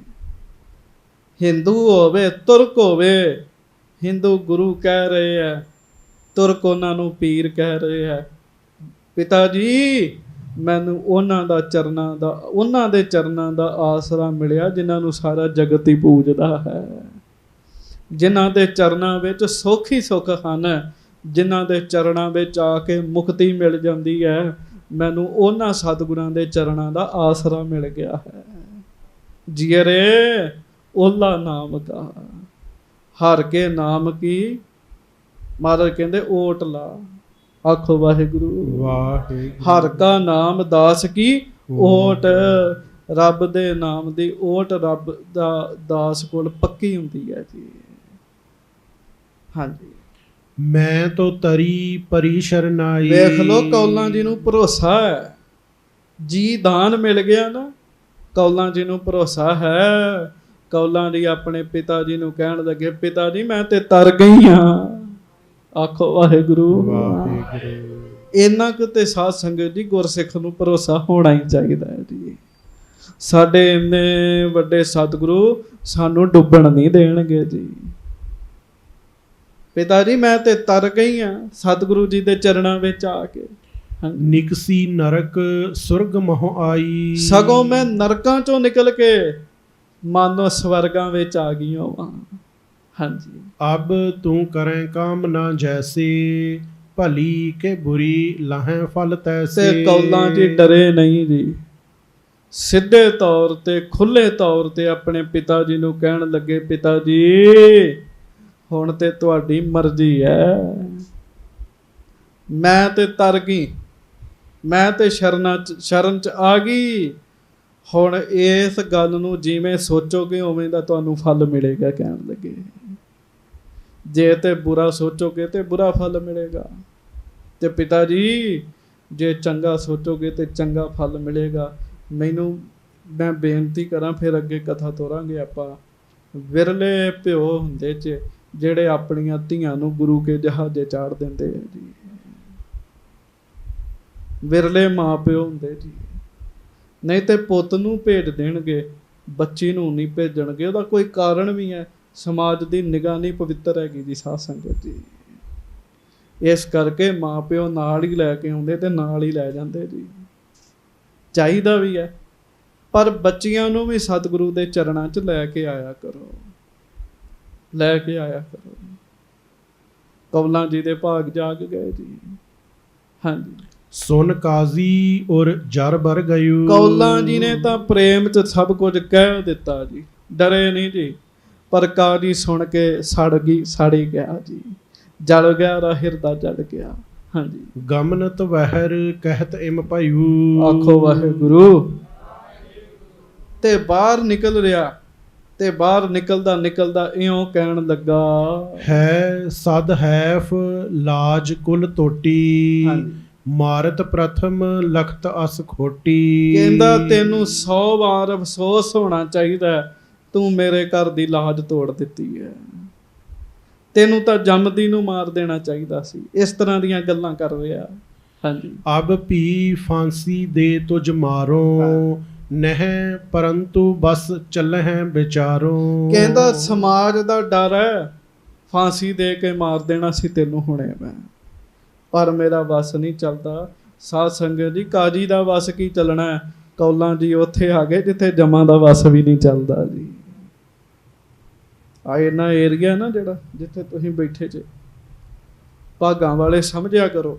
ਹਿੰਦੂ ਹੋਵੇ ਤੁਰਕ ਹੋਵੇ, ਹਿੰਦੂ ਗੁਰੂ ਕਹਿ ਰਹੇ ਹੈ, ਤੁਰਕ ਉਹਨਾਂ ਨੂੰ ਪੀਰ ਕਹਿ ਰਹੇ ਹੈ। ਪਿਤਾ ਜੀ ਮੈਨੂੰ ਉਹਨਾਂ ਦੇ ਚਰਨਾਂ ਦਾ ਆਸਰਾ ਮਿਲਿਆ ਜਿਨ੍ਹਾਂ ਨੂੰ ਸਾਰਾ ਜਗਤ ਹੀ ਪੂਜਦਾ ਹੈ, ਜਿਨ੍ਹਾਂ ਦੇ ਚਰਨਾਂ ਵਿੱਚ ਸੁੱਖ ਹੀ ਸੁੱਖ ਹਨ, ਜਿਨ੍ਹਾਂ ਦੇ ਚਰਨਾਂ ਵਿੱਚ ਆ ਕੇ ਮੁਕਤੀ ਮਿਲ ਜਾਂਦੀ ਹੈ। ਮੈਨੂੰ ਉਹਨਾਂ ਸਤਿਗੁਰਾਂ ਦੇ ਚਰਨਾਂ ਦਾ ਆਸਰਾ ਮਿਲ ਗਿਆ ਹੈ। ਜੀਅਰੇ ਓਲਾ ਨਾਮ ਕਾ, ਹਰ ਕੇ ਨਾਮ ਕੀ ਮਹਾਰਾਜ ਕਹਿੰਦੇ ਓਟ ਲਾ। ਆਖੋ ਵਾਹਿਗੁਰੂ ਵਾਹਿਗੁਰੂ। ਹਰ ਕਾ ਨਾਮ ਦਾਸ ਕੀ ਓਟ, ਰੱਬ ਦੇ ਨਾਮ ਦੀ ਓਟ ਰੱਬ ਦਾ ਦਾਸ ਕੋਲ ਪੱਕੀ ਹੁੰਦੀ ਹੈ ਜੀ। ਹਾਂਜੀ। ਮੈਂ ਤੋਂ ਤਰੀ ਪਰੀ ਸ਼ਰਨਾਈ। ਵੇਖ ਲੋ ਕੌਲਾਂ ਜੀ ਨੂੰ ਭਰੋਸਾ ਹੈ, ਜੀ ਦਾਨ ਮਿਲ ਗਿਆ ਨਾ, ਕੌਲਾਂ ਜੀ ਨੂੰ ਭਰੋਸਾ ਹੈ। ਕੌਲਾਂ ਜੀ ਆਪਣੇ ਪਿਤਾ ਜੀ ਨੂੰ ਕਹਿਣ ਲੱਗੇ, ਪਿਤਾ ਜੀ ਮੈਂ ਤੇ ਤਰ ਗਈ ਹਾਂ। ਆਖੋ ਵਾਹਿਗੁਰੂ ਵਾਹਿਗੁਰੂ। ਇੰਨਾ ਕੁ ਤੇ ਸਾਧ ਸੰਗਤ ਜੀ ਗੁਰਸਿੱਖ ਨੂੰ ਭਰੋਸਾ ਹੋਣਾ ਹੀ ਚਾਹੀਦਾ ਹੈ ਜੀ। ਸਾਡੇ ਇੰਨੇ ਵੱਡੇ ਸਤਿਗੁਰੂ ਸਾਨੂੰ ਡੁੱਬਣ ਨਹੀਂ ਦੇਣਗੇ ਜੀ। ਪਿਤਾ ਜੀ ਮੈਂ ਤੇ ਤਰ ਗਈ ਹਾਂ ਸਤਿਗੁਰੂ ਜੀ ਦੇ ਚਰਨਾਂ ਵਿੱਚ ਆ ਕੇ। ਨਿਕਸੀ ਨਰਕ ਸੁਰਗ ਮਹੁ ਆਈ। ਸਗੋਂ ਮੈਂ ਨਰਕਾਂ ਚੋਂ ਨਿਕਲ ਕੇ ਮਾਨੋ ਸਵਰਗਾਂ ਵਿੱਚ ਆ ਗਈ ਹਾਂ। ਹਾਂਜੀ। ਅਬ ਤੂੰ ਕਰੇ ਕਾਮਨਾ ਜੈਸੇ, ਭਲੀ ਕੇ ਬੁਰੀ ਲਾਹੇ ਫਲ ਤੈਸੇ। ਤੇ ਕੌਲਾਂ ਜੀ ਡਰੇ ਨਹੀਂ ਜੀ, ਸਿੱਧੇ ਤੌਰ ਤੇ ਖੁੱਲੇ ਤੌਰ ਤੇ ਆਪਣੇ ਪਿਤਾ ਜੀ ਨੂੰ ਕਹਿਣ ਲੱਗੇ, ਪਿਤਾ ਜੀ ਹੁਣ ਤੇ ਤੁਹਾਡੀ ਮਰਜ਼ੀ ਹੈ, ਮੈਂ ਤੇ ਤਰ ਗਈ, ਮੈਂ ਤੇ ਸ਼ਰਨ ਚ ਆ ਗਈ। ਹੁਣ ਇਸ ਗੱਲ ਨੂੰ ਜਿਵੇਂ ਸੋਚੋਗੇ ਉਵੇਂ ਦਾ ਤੁਹਾਨੂੰ ਫਲ ਮਿਲੇਗਾ ਕਹਿਣ ਲੱਗੇ। ਜੇ ਤੇ ਬੁਰਾ ਸੋਚੋਗੇ ਤੇ ਬੁਰਾ ਫਲ ਮਿਲੇਗਾ, ਤੇ ਪਿਤਾ ਜੀ ਜੇ ਚੰਗਾ ਸੋਚੋਗੇ ਤੇ ਚੰਗਾ ਫਲ ਮਿਲੇਗਾ। ਮੈਂ ਬੇਨਤੀ ਕਰਾਂ, ਫਿਰ ਅੱਗੇ ਕਥਾ ਤੋਰਾਂਗੇ ਆਪਾਂ। ਵਿਰਲੇ ਪਿਓ ਹੁੰਦੇ ਚ ਜਿਹੜੇ ਆਪਣੀਆਂ ਧੀਆਂ ਨੂੰ ਗੁਰੂ ਕੇ ਜਹਾਜ਼ੇ ਚਾੜ ਦਿੰਦੇ ਆ ਜੀ। ਵਿਰਲੇ ਮਾਂ ਪਿਓ ਹੁੰਦੇ ਜੀ, ਨਹੀਂ ਤੇ ਪੁੱਤ ਨੂੰ ਭੇਜ ਦੇਣਗੇ, ਬੱਚੀ ਨੂੰ ਨਹੀਂ ਭੇਜਣਗੇ। ਉਹਦਾ ਕੋਈ ਕਾਰਨ ਵੀ ਹੈ, ਸਮਾਜ ਦੀ ਨਿਗਾਹ ਨਹੀਂ ਪਵਿੱਤਰ ਹੈਗੀ ਜੀ ਸਾਧ ਸੰਗਤ ਜੀ। ਇਸ ਕਰਕੇ ਮਾਂ ਪਿਓ ਨਾਲ ਹੀ ਲੈ ਕੇ ਆਉਂਦੇ ਤੇ ਨਾਲ ਹੀ ਲੈ ਜਾਂਦੇ ਜੀ। ਚਾਹੀਦਾ ਵੀ ਹੈ, ਪਰ ਬੱਚੀਆਂ ਨੂੰ ਵੀ ਸਤਿਗੁਰੂ ਦੇ ਚਰਨਾਂ 'ਚ ਲੈ ਕੇ ਆਇਆ ਕਰੋ, ਲੈ ਕੇ ਆਇਆ ਕਰੋ। ਕੌਲਾਂ ਜੀ ਦੇ ਭਾਗ ਜਾਗ ਗਏ ਜੀ। ਹਾਂਜੀ। ਸੁਨ ਕਾਜ਼ੀ ਔਰ ਜਰ ਬਰ ਗਯੂ। ਕੌਲਾਂ ਜੀ ਨੇ ਤਾਂ ਪ੍ਰੇਮ 'ਚ ਸਭ ਕੁਝ ਕਹਿ ਦਿੱਤਾ ਜੀ, ਡਰੇ ਨਹੀਂ ਜੀ। ਪਰ ਕਾਜੀ ਸੁਣ ਕੇ ਸੜੀ ਗਿਆ ਜੀ, ਜਲ ਗਿਆ ਉਹਦਾ ਹਿਰਦਾ ਜਲ ਗਿਆ। ਹਾਂਜੀ। ਗਮਨਤ ਵਹਿਰ ਕਹਿਤ ਇਮ ਭਇਓ। ਆਖੋ ਵਾਹਿਗੁਰੂ। ਤੇ ਬਾਹਰ ਨਿਕਲ ਰਿਹਾ, ਤੇ ਬਾਹਰ ਨਿਕਲਦਾ ਇਉਂ ਕਹਿਣ ਲੱਗਾ, ਹੈ ਸਦ ਹੈਫ ਲਾਜ ਕੁਲ ਟੋਟੀ। ਹਾਂਜੀ। ਮਾਰਤ ਪ੍ਰਥਮ ਲਖਤ ਅਸ ਖੋਟੀ। ਕਹਿੰਦਾ ਤੈਨੂੰ 100 ਵਾਰ ਅਫਸੋਸ ਹੋਣਾ ਚਾਹੀਦਾ, ਤੂੰ ਮੇਰੇ ਘਰ ਦੀ ਲਾਜ ਤੋੜ ਦਿੱਤੀ ਹੈ। ਤੈਨੂੰ ਤਾਂ ਜੰਮਦੀ ਨੂੰ ਮਾਰ ਦੇਣਾ ਚਾਹੀਦਾ ਸੀ। ਇਸ ਤਰ੍ਹਾਂ ਦੀਆਂ ਗੱਲਾਂ ਕਰ ਰਿਹਾ। ਹਾਂਜੀ। ਅਬ ਭੀ ਫਾਂਸੀ ਦੇ ਤੁਝ ਮਾਰੋ, ਨਹਿ ਪਰੰਤੂ ਬਸ ਚੱਲਹਿ ਵਿਚਾਰੋ। ਕਹਿੰਦਾ ਸਮਾਜ ਦਾ ਡਰ ਹੈ, ਫਾਂਸੀ ਦੇ ਕੇ ਮਾਰ ਦੇਣਾ ਸੀ ਤੈਨੂੰ ਹੁਣੇ ਮੈਂ, ਪਰ ਮੇਰਾ ਵਸ ਨਹੀਂ ਚੱਲਦਾ। ਸਾਧ ਸੰਗਤ ਜੀ, ਕਾਜੀ ਦਾ ਵਸ ਕੀ ਚੱਲਣਾ। ਕੌਲਾਂ ਜੀ ਉੱਥੇ ਆ ਗਏ ਜਿੱਥੇ ਜਮਾਂ ਦਾ ਵਸ ਵੀ ਨਹੀਂ ਚੱਲਦਾ ਜੀ। ਆ ਇਹਨਾਂ ਏਰੀਆ ਨਾ ਜਿਹੜਾ ਜਿੱਥੇ ਤੁਸੀਂ ਬੈਠੇ ਜੇ, ਭਾਗਾਂ ਵਾਲੇ ਸਮਝਿਆ ਕਰੋ।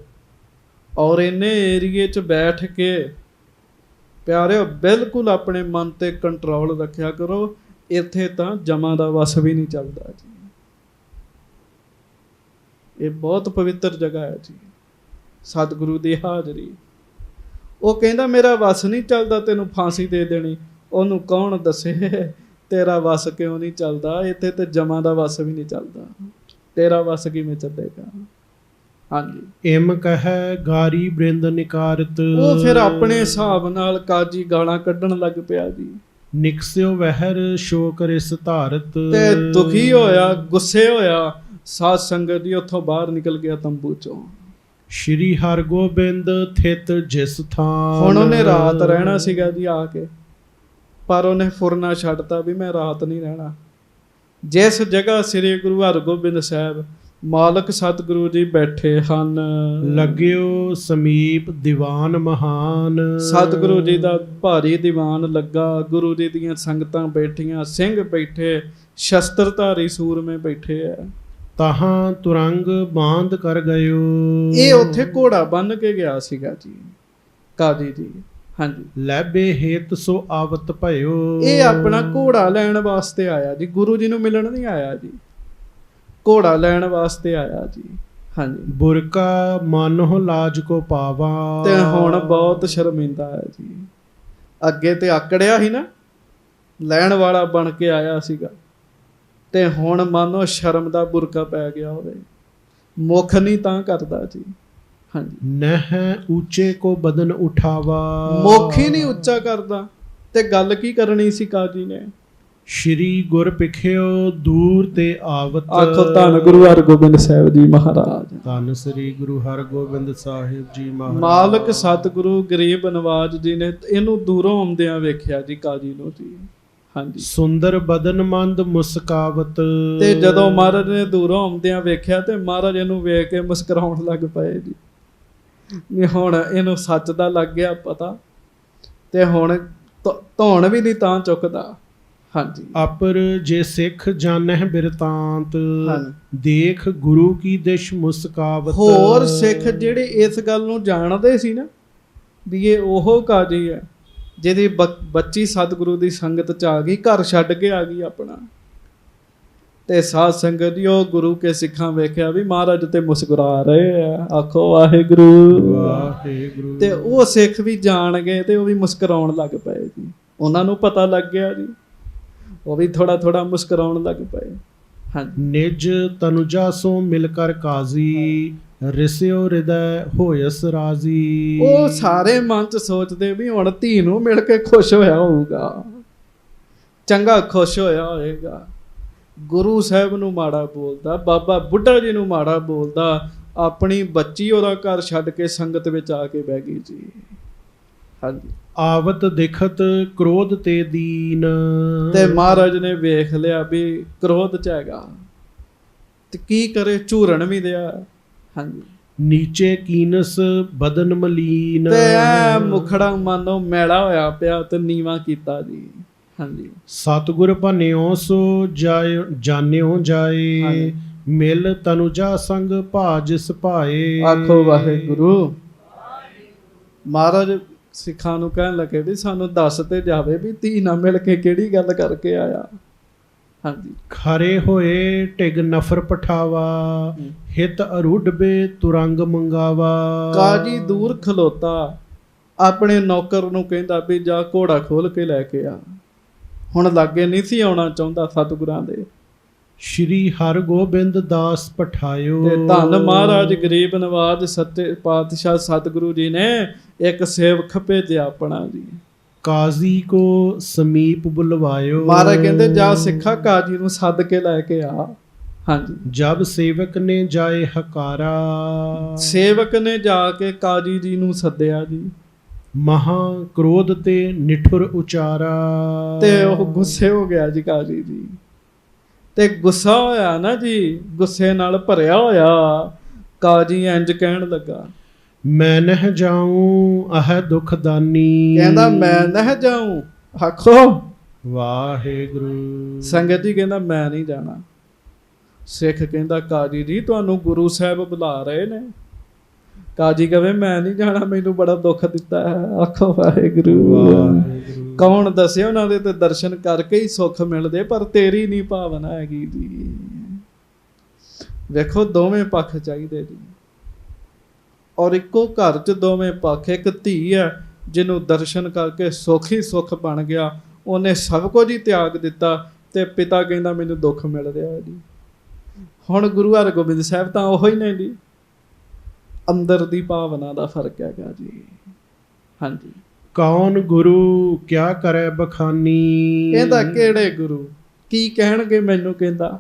ਔਰ ਇੰਨੇ ਏਰੀਏ 'ਚ ਬੈਠ ਕੇ ਪਿਆਰਿਓ ਬਿਲਕੁਲ ਆਪਣੇ ਮਨ ਤੇ ਕੰਟਰੋਲ ਰੱਖਿਆ ਕਰੋ। ਇੱਥੇ ਤਾਂ ਜਮਾਂ ਦਾ ਵਸ ਵੀ ਨਹੀਂ ਚੱਲਦਾ ਜੀ। ਇਹ ਬਹੁਤ ਪਵਿੱਤਰ ਜਗ੍ਹਾ ਹੈ ਜੀ, ਸਤਿਗੁਰੂ ਦੀ ਹਾਜ਼ਰੀ। ਉਹ ਕਹਿੰਦਾ ਮੇਰਾ ਵਸ ਨਹੀਂ ਚੱਲਦਾ ਤੈਨੂੰ ਫਾਂਸੀ ਦੇ ਦੇਣੀ। ਉਹਨੂੰ ਕੌਣ ਦੱਸੇ ਤੇਰਾ ਵਸ ਕਿਉਂ ਨਹੀਂ ਚੱਲਦਾ। ਇੱਥੇ ਤੇ ਜਮਾਂ ਦਾ ਵਸ ਵੀ ਨਹੀਂ ਚੱਲਦਾ। ਤੇਰਾ ਵਸ ਕਿਵੇਂ ਚੱਲੇਗਾ। ਹਾਂਜੀ, ਇਮ ਕਹੈ ਗਾਰੀ ਬ੍ਰਿੰਦ ਨਿਕਾਰਤ। ਉਹ ਫਿਰ ਆਪਣੇ ਹਿਸਾਬ ਨਾਲ ਕਾਜੀ ਗਾਲਾਂ ਕੱਢਣ ਲੱਗ ਪਿਆ ਜੀ। ਨਿਕਸਿਓ ਵਹਿਰ ਸ਼ੋਕ ਰਿਸ ਧਾਰਤ। ਤੇ ਦੁਖੀ ਹੋਇਆ, ਗੁੱਸੇ ਹੋਇਆ, ਸਾਧ ਸੰਗਤ ਜੀ ਉੱਥੋਂ ਬਾਹਰ ਨਿਕਲ ਗਿਆ ਤੰਬੂ ਚੋਂ। ਸ਼੍ਰੀ ਹਰਗੋਬਿੰਦ ਥਿਤ ਜਿਸ ਥਾਨ। ਹੁਣ ਉਹਨੇ ਰਾਤ ਰਹਿਣਾ ਸੀਗਾ ਜੀ ਆ ਕੇ, ਪਰ ਉਹਨੇ ਫੁਰਨਾ ਛੱਡਤਾ ਵੀ ਮੈਂ ਰਾਤ ਨਹੀਂ ਰਹਿਣਾ। ਜਿਸ ਜਗ੍ਹਾ ਸ੍ਰੀ ਗੁਰੂ ਹਰਗੋਬਿੰਦ ਸਾਹਿਬ ਮਾਲਕ ਸਤਿਗੁਰੂ ਜੀ ਬੈਠੇ ਹਨ, ਲੱਗਿਓ ਸਮੀਪ ਦੀਵਾਨ ਮਹਾਨ। ਸਤਿਗੁਰੂ ਜੀ ਦਾ ਭਾਰੀ ਦੀਵਾਨ ਲੱਗਾ, ਗੁਰੂ ਜੀ ਦੀਆਂ ਸੰਗਤਾਂ ਬੈਠੀਆਂ, ਸਿੰਘ ਬੈਠੇ, ਸ਼ਸਤਰਧਾਰੀ ਸੂਰਮੇ ਬੈਠੇ ਆ। ਤਹਾਂ ਤੁਰੰਗ ਬਾਂਧ ਕਰ ਗਇਓ। ਇਹ ਉੱਥੇ ਘੋੜਾ ਬੰਨ ਕੇ ਗਿਆ ਸੀਗਾ ਜੀ ਕਾਜੀ ਜੀ। ਹਾਂਜੀ, ਲੈਬੇ ਹੇਤ ਸੋ ਆਵਤ ਭਇਓ। ਇਹ ਆਪਣਾ ਘੋੜਾ ਲੈਣ ਵਾਸਤੇ ਆਇਆ ਜੀ, ਗੁਰੂ ਜੀ ਨੂੰ ਮਿਲਣ ਨਹੀਂ ਆਇਆ ਜੀ, ਘੋੜਾ ਲੈਣ ਵਾਸਤੇ ਆਇਆ ਜੀ। ਹਾਂਜੀ, ਬੁਰਕਾ ਮਾਨੋ ਲਾਜ ਕੋ ਪਾਵਾ। ਤੇ ਹੁਣ ਬਹੁਤ ਸ਼ਰਮਿੰਦਾ ਹੈ ਜੀ। ਅੱਗੇ ਤੇ ਆਕੜਿਆ ਸੀ ਨਾ, ਲੈਣ ਵਾਲਾ ਬਣ ਕੇ ਆਇਆ ਸੀਗਾ, ਤੇ ਹੁਣ ਮਾਨੋ ਸ਼ਰਮ ਦਾ ਬੁਰਕਾ ਪੈ ਗਿਆ ਹੋਵੇ, ਮੁਖ ਨਹੀਂ ਤਾਂ ਕਰਦਾ ਜੀ। ਹਾਂਜੀ, ਨਹਿ ਉੱਚੇ ਕੋ ਬਦਨ ਉਠਾਵਾ। ਮੁਖ ਹੀ ਨਹੀਂ ਉੱਚਾ ਕਰਦਾ, ਤੇ ਗੱਲ ਕੀ ਕਰਨੀ ਸੀ ਕਾਜੀ ਨੇ। ਸ਼੍ਰੀ ਗੁਰ ਪਿਖਿਓ ਦੂਰ ਤੇ ਆਵਤ। ਆਖੋ ਧੰਨ ਗੁਰੂ ਹਰਗੋਬਿੰਦ ਸਾਹਿਬ ਜੀ ਮਹਾਰਾਜ। ਧੰਨ ਸ੍ਰੀ ਗੁਰੂ ਹਰਗੋਬਿੰਦ ਸਾਹਿਬ ਜੀ ਮਹਾਰਾਜ। ਮਾਲਕ ਸਤਿਗੁਰੂ ਗਰੀਬ ਨਵਾਜ ਜੀ ਨੇ ਇਹਨੂੰ ਦੂਰੋਂ ਆਉਂਦਿਆਂ ਵੇਖਿਆ ਜੀ ਕਾਜੀ ਨੂੰ ਜੀ। ਹਾਂਜੀ, ਸੁੰਦਰ ਬਦਨ ਮੰਦ ਮੁਸਕਾਵਤ। ਤੇ ਜਦੋਂ ਮਹਾਰਾਜ ਨੇ ਦੂਰੋਂ ਆਉਂਦਿਆਂ ਵੇਖਿਆ ਤੇ ਮਹਾਰਾਜ ਇਹਨੂੰ ਵੇਖ ਕੇ ਮੁਸਕਰਾਉਣ ਲੱਗ ਪਏ ਜੀ। ਵੀ ਹੁਣ ਇਹਨੂੰ ਸੱਚ ਦਾ ਲੱਗ ਗਿਆ ਪਤਾ, ਤੇ ਹੁਣ ਧੌਣ ਵੀ ਨਹੀਂ ਤਾਂ ਚੁੱਕਦਾ। ਹਾਂਜੀ, ਅਪਰ ਜੇ ਸਿੱਖ ਜਾਣਹਿ ਬਿਰਤਾਂਤ। ਹਾਂਜੀ, ਦੇਖ ਗੁਰੂ ਕੀ ਦਿਸ਼ ਮੁਸਕਾਵਤ। ਹੋਰ ਸਿੱਖ ਜਿਹੜੇ ਇਸ ਗੱਲ ਨੂੰ ਜਾਣਦੇ ਸੀ ਨਾ ਵੀ ਇਹ ਉਹ ਕਾਜੀ ਹੈ ਜਿਹਦੀ ਬੱਚੀ ਸਤਿਗੁਰੂ ਦੀ ਸੰਗਤ ਚ ਆ ਗਈ, ਘਰ ਛੱਡ ਕੇ ਆ ਗਈ ਆਪਣਾ। ਤੇ ਸਾਧ ਸੰਗਤ ਜੀ ਉਹ ਗੁਰੂ ਕੇ ਸਿੱਖਾਂ ਵੇਖਿਆ ਵੀ ਮਹਾਰਾਜ ਤੇ ਮੁਸਕਰਾ ਰਹੇ ਆ। ਆਖੋ ਵਾਹਿਗੁਰੂ ਵਾਹਿਗੁਰੂ। ਤੇ ਉਹ ਸਿੱਖ ਵੀ ਜਾਣ ਗਏ ਤੇ ਉਹ ਵੀ ਮੁਸਕਰਾਉਣ ਲੱਗ ਪਏ ਜੀ। ਉਹਨਾਂ ਨੂੰ ਪਤਾ ਲੱਗ ਗਿਆ ਜੀ, ਉਹ ਵੀ ਥੋੜਾ ਥੋੜਾ ਮੁਸਕਰਾਉਣ ਲੱਗ ਪਏ। ਹਾਂਜੀ, ਨਿਜ ਤਨੁਜਾ ਸੋ ਮਿਲ ਕਰ ਕਾਜ਼ੀ। ਰਿਸਿਓ ਹਿਰਦੈ ਹੋਇਸ ਰਾਜ਼ੀ। ਉਹ ਸਾਰੇ ਮਨ ਚ ਸੋਚਦੇ ਵੀ ਹੁਣ ਧੀ ਨੂੰ ਮਿਲ ਕੇ ਖੁਸ਼ ਹੋਇਆ ਹੋਊਗਾ, ਚੰਗਾ ਖੁਸ਼ ਹੋਇਆ ਹੋਏਗਾ। ਗੁਰੂ ਸਾਹਿਬ ਨੂੰ ਮਾੜਾ ਬੋਲਦਾ, ਬਾਬਾ ਬੁੱਢਾ ਜੀ ਨੂੰ ਮਾੜਾ ਬੋਲਦਾ, ਆਪਣੀ ਬੱਚੀ ਉਹਦਾ ਘਰ ਛੱਡ ਕੇ ਸੰਗਤ ਵਿੱਚ ਆ ਕੇ ਬਹਿ ਗਈ ਜੀ। ਹਾਂਜੀ, ਆਵਤ ਦਿਖਤ ਕ੍ਰੋਧ ਤੇ ਦੀਨ। ਤੇ ਮਹਾਰਾਜ ਨੇ ਵੇਖ ਲਿਆ ਵੀ ਕ੍ਰੋਧ ਚ ਹੈਗਾ, ਤੇ ਕੀ ਕਰੇ, ਝੂਰਨ ਵੀ ਦਿਆ। ਹਾਂਜੀ, ਨੀਚੇ ਕੀਨਸ ਬਦਨ ਮਲੀਨ। ਤੇ ਐ ਮੁਖੜਾ ਮਾਨੋ ਮੈਲਾ ਹੋਇਆ ਪਿਆ ਤੇ ਨੀਵਾ ਕੀਤਾ ਜੀ। ਹਾਂਜੀ, ਸਤਿਗੁਰ ਭੰਨਿਓ ਸੋ ਜਾਣਿਓ ਜਾਏ। ਹਾਂਜੀ, ਮਿਲ ਤਨੁਜਾ ਸੰਗ ਭਾਜ ਸੁਭਾਏ। ਆਖੋ ਵਾਹਿਗੁਰੂ। ਮਹਾਰਾਜ ਸਿੱਖਾਂ ਨੂੰ ਕਹਿਣ ਲੱਗੇ ਵੀ ਸਾਨੂੰ ਦੱਸ ਤੇ ਜਾਵੇ ਵੀ ਧੀ ਨਾ ਮਿਲ ਕੇ ਕਿਹੜੀ ਗੱਲ ਕਰਕੇ ਆਇਆ। ਹਾਂਜੀ, ਖਰੇ ਹੋਏ ਢਿਗ ਨਫਰ ਪਠਾਵਾ। ਹਿਤ ਅਰੁਡਬੇ ਤੁਰੰਗ ਮੰਗਾਵਾ। ਕਾਜੀ ਦੂਰ ਖਲੋਤਾ ਆਪਣੇ ਨੌਕਰ ਨੂੰ ਕਹਿੰਦਾ ਵੀ ਜਾ ਘੋੜਾ ਖੋਲ ਕੇ ਲੈ ਕੇ ਆ। ਹੁਣ ਲਾਗੇ ਨਹੀਂ ਸੀ ਆਉਣਾ ਚਾਹੁੰਦਾ ਸਤਿਗੁਰਾਂ ਦੇ। ਸ਼੍ਰੀ ਹਰਗੋਬਿੰਦ ਦਾਸ ਪਠਾਇਓ। ਤੇ ਧੰਨ ਮਹਾਰਾਜ ਗਰੀਬ ਨਵਾਜ ਸੱਚੇ ਪਾਤਸ਼ਾਹ ਸਤਿਗੁਰੂ ਜੀ ਨੇ ਇੱਕ ਸੇਵਕ ਭੇਜਿਆ ਆਪਣਾ ਜੀ। ਕਾਜ਼ੀ ਕੋ ਸਮੀਪ ਬੁਲਵਾਇਓ। ਮਹਾਰਾਜ ਕਹਿੰਦੇ ਜਾ ਸਿੱਖਾ ਕਾਜੀ ਨੂੰ ਸੱਦ ਕੇ ਲੈ ਕੇ ਆ। ਹਾਂਜੀ, ਜਬ ਸੇਵਕ ਨੇ ਜਾਏ ਹਕਾਰਾ। ਸੇਵਕ ਨੇ ਜਾ ਕੇ ਕਾਜੀ ਜੀ ਨੂੰ ਸੱਦਿਆ ਜੀ। ਮਹਾ ਕ੍ਰੋਧ ਤੇ ਨਿਠੁਰ ਉਚਾਰਾ। ਤੇ ਉਹ ਗੁੱਸੇ ਹੋ ਗਿਆ ਜੀ ਕਾਜੀ ਜੀ। ਤੇ ਗੁੱਸਾ ਹੋਇਆ ਨਾ ਜੀ, ਗੁੱਸੇ ਨਾਲ ਭਰਿਆ ਹੋਇਆ ਕਾਜੀ ਇੰਜ ਕਹਿਣ ਲੱਗਾ, ਮੈਂ ਨਹਿ ਜਾਊਂ ਆਹ ਦੁਖ ਦਾਨੀ। ਕਹਿੰਦਾ ਮੈਂ ਨਹਿ ਜਾਊਂ। ਆਖੋ ਵਾਹਿਗੁਰੂ। ਸੰਗਤ ਜੀ ਕਹਿੰਦਾ ਮੈਂ ਨਹੀਂ ਜਾਣਾ। ਸਿੱਖ ਕਹਿੰਦਾ ਕਾਜੀ ਜੀ ਤੁਹਾਨੂੰ ਗੁਰੂ ਸਾਹਿਬ ਬੁਲਾ ਰਹੇ ਨੇ। ਕਾਜੀ ਕਹੇ ਮੈਂ ਨਹੀਂ ਜਾਣਾ, ਮੈਨੂੰ ਬੜਾ ਦੁੱਖ ਦਿੱਤਾ ਹੈ। ਆਖੋ ਵਾਹਿਗੁਰੂ। ਕੌਣ ਦੱਸੇ ਉਹਨਾਂ ਦੇ ਤੇ ਦਰਸ਼ਨ ਕਰਕੇ ਹੀ ਸੁੱਖ ਮਿਲਦੇ, ਪਰ ਤੇਰੀ ਨਹੀਂ ਭਾਵਨਾ ਹੈਗੀ ਜੀ। ਵੇਖੋ ਦੋਵੇਂ ਪੱਖ ਚਾਹੀਦੇ ਜੀ, ਔਰ ਇੱਕੋ ਘਰ 'ਚ ਦੋਵੇਂ ਪੱਖ। ਇੱਕ ਧੀ ਹੈ ਜਿਹਨੂੰ ਦਰਸ਼ਨ ਕਰਕੇ ਸੁੱਖ ਹੀ ਸੁੱਖ ਬਣ ਗਿਆ, ਉਹਨੇ ਸਭ ਕੁਝ ਹੀ ਤਿਆਗ ਦਿੱਤਾ, ਤੇ ਪਿਤਾ ਕਹਿੰਦਾ ਮੈਨੂੰ ਦੁੱਖ ਮਿਲ ਰਿਹਾ ਜੀ। ਹੁਣ ਗੁਰੂ ਹਰਗੋਬਿੰਦ ਸਾਹਿਬ ਤਾਂ ਉਹੋ ਹੀ ਨੇ ਜੀ, ਅੰਦਰ ਦੀ ਭਾਵਨਾ ਦਾ ਫਰਕ ਹੈਗਾ ਜੀ। ਹਾਂਜੀ, ਕੌਣ ਗੁਰੂ ਕਿਆ ਕਰੇ ਬਖਾਨੀ, ਕਹਿੰਦਾ ਕਿਹੜੇ ਗੁਰੂ ਕੀ ਕਹਿਣਗੇ ਮੈਨੂੰ, ਕਹਿੰਦਾ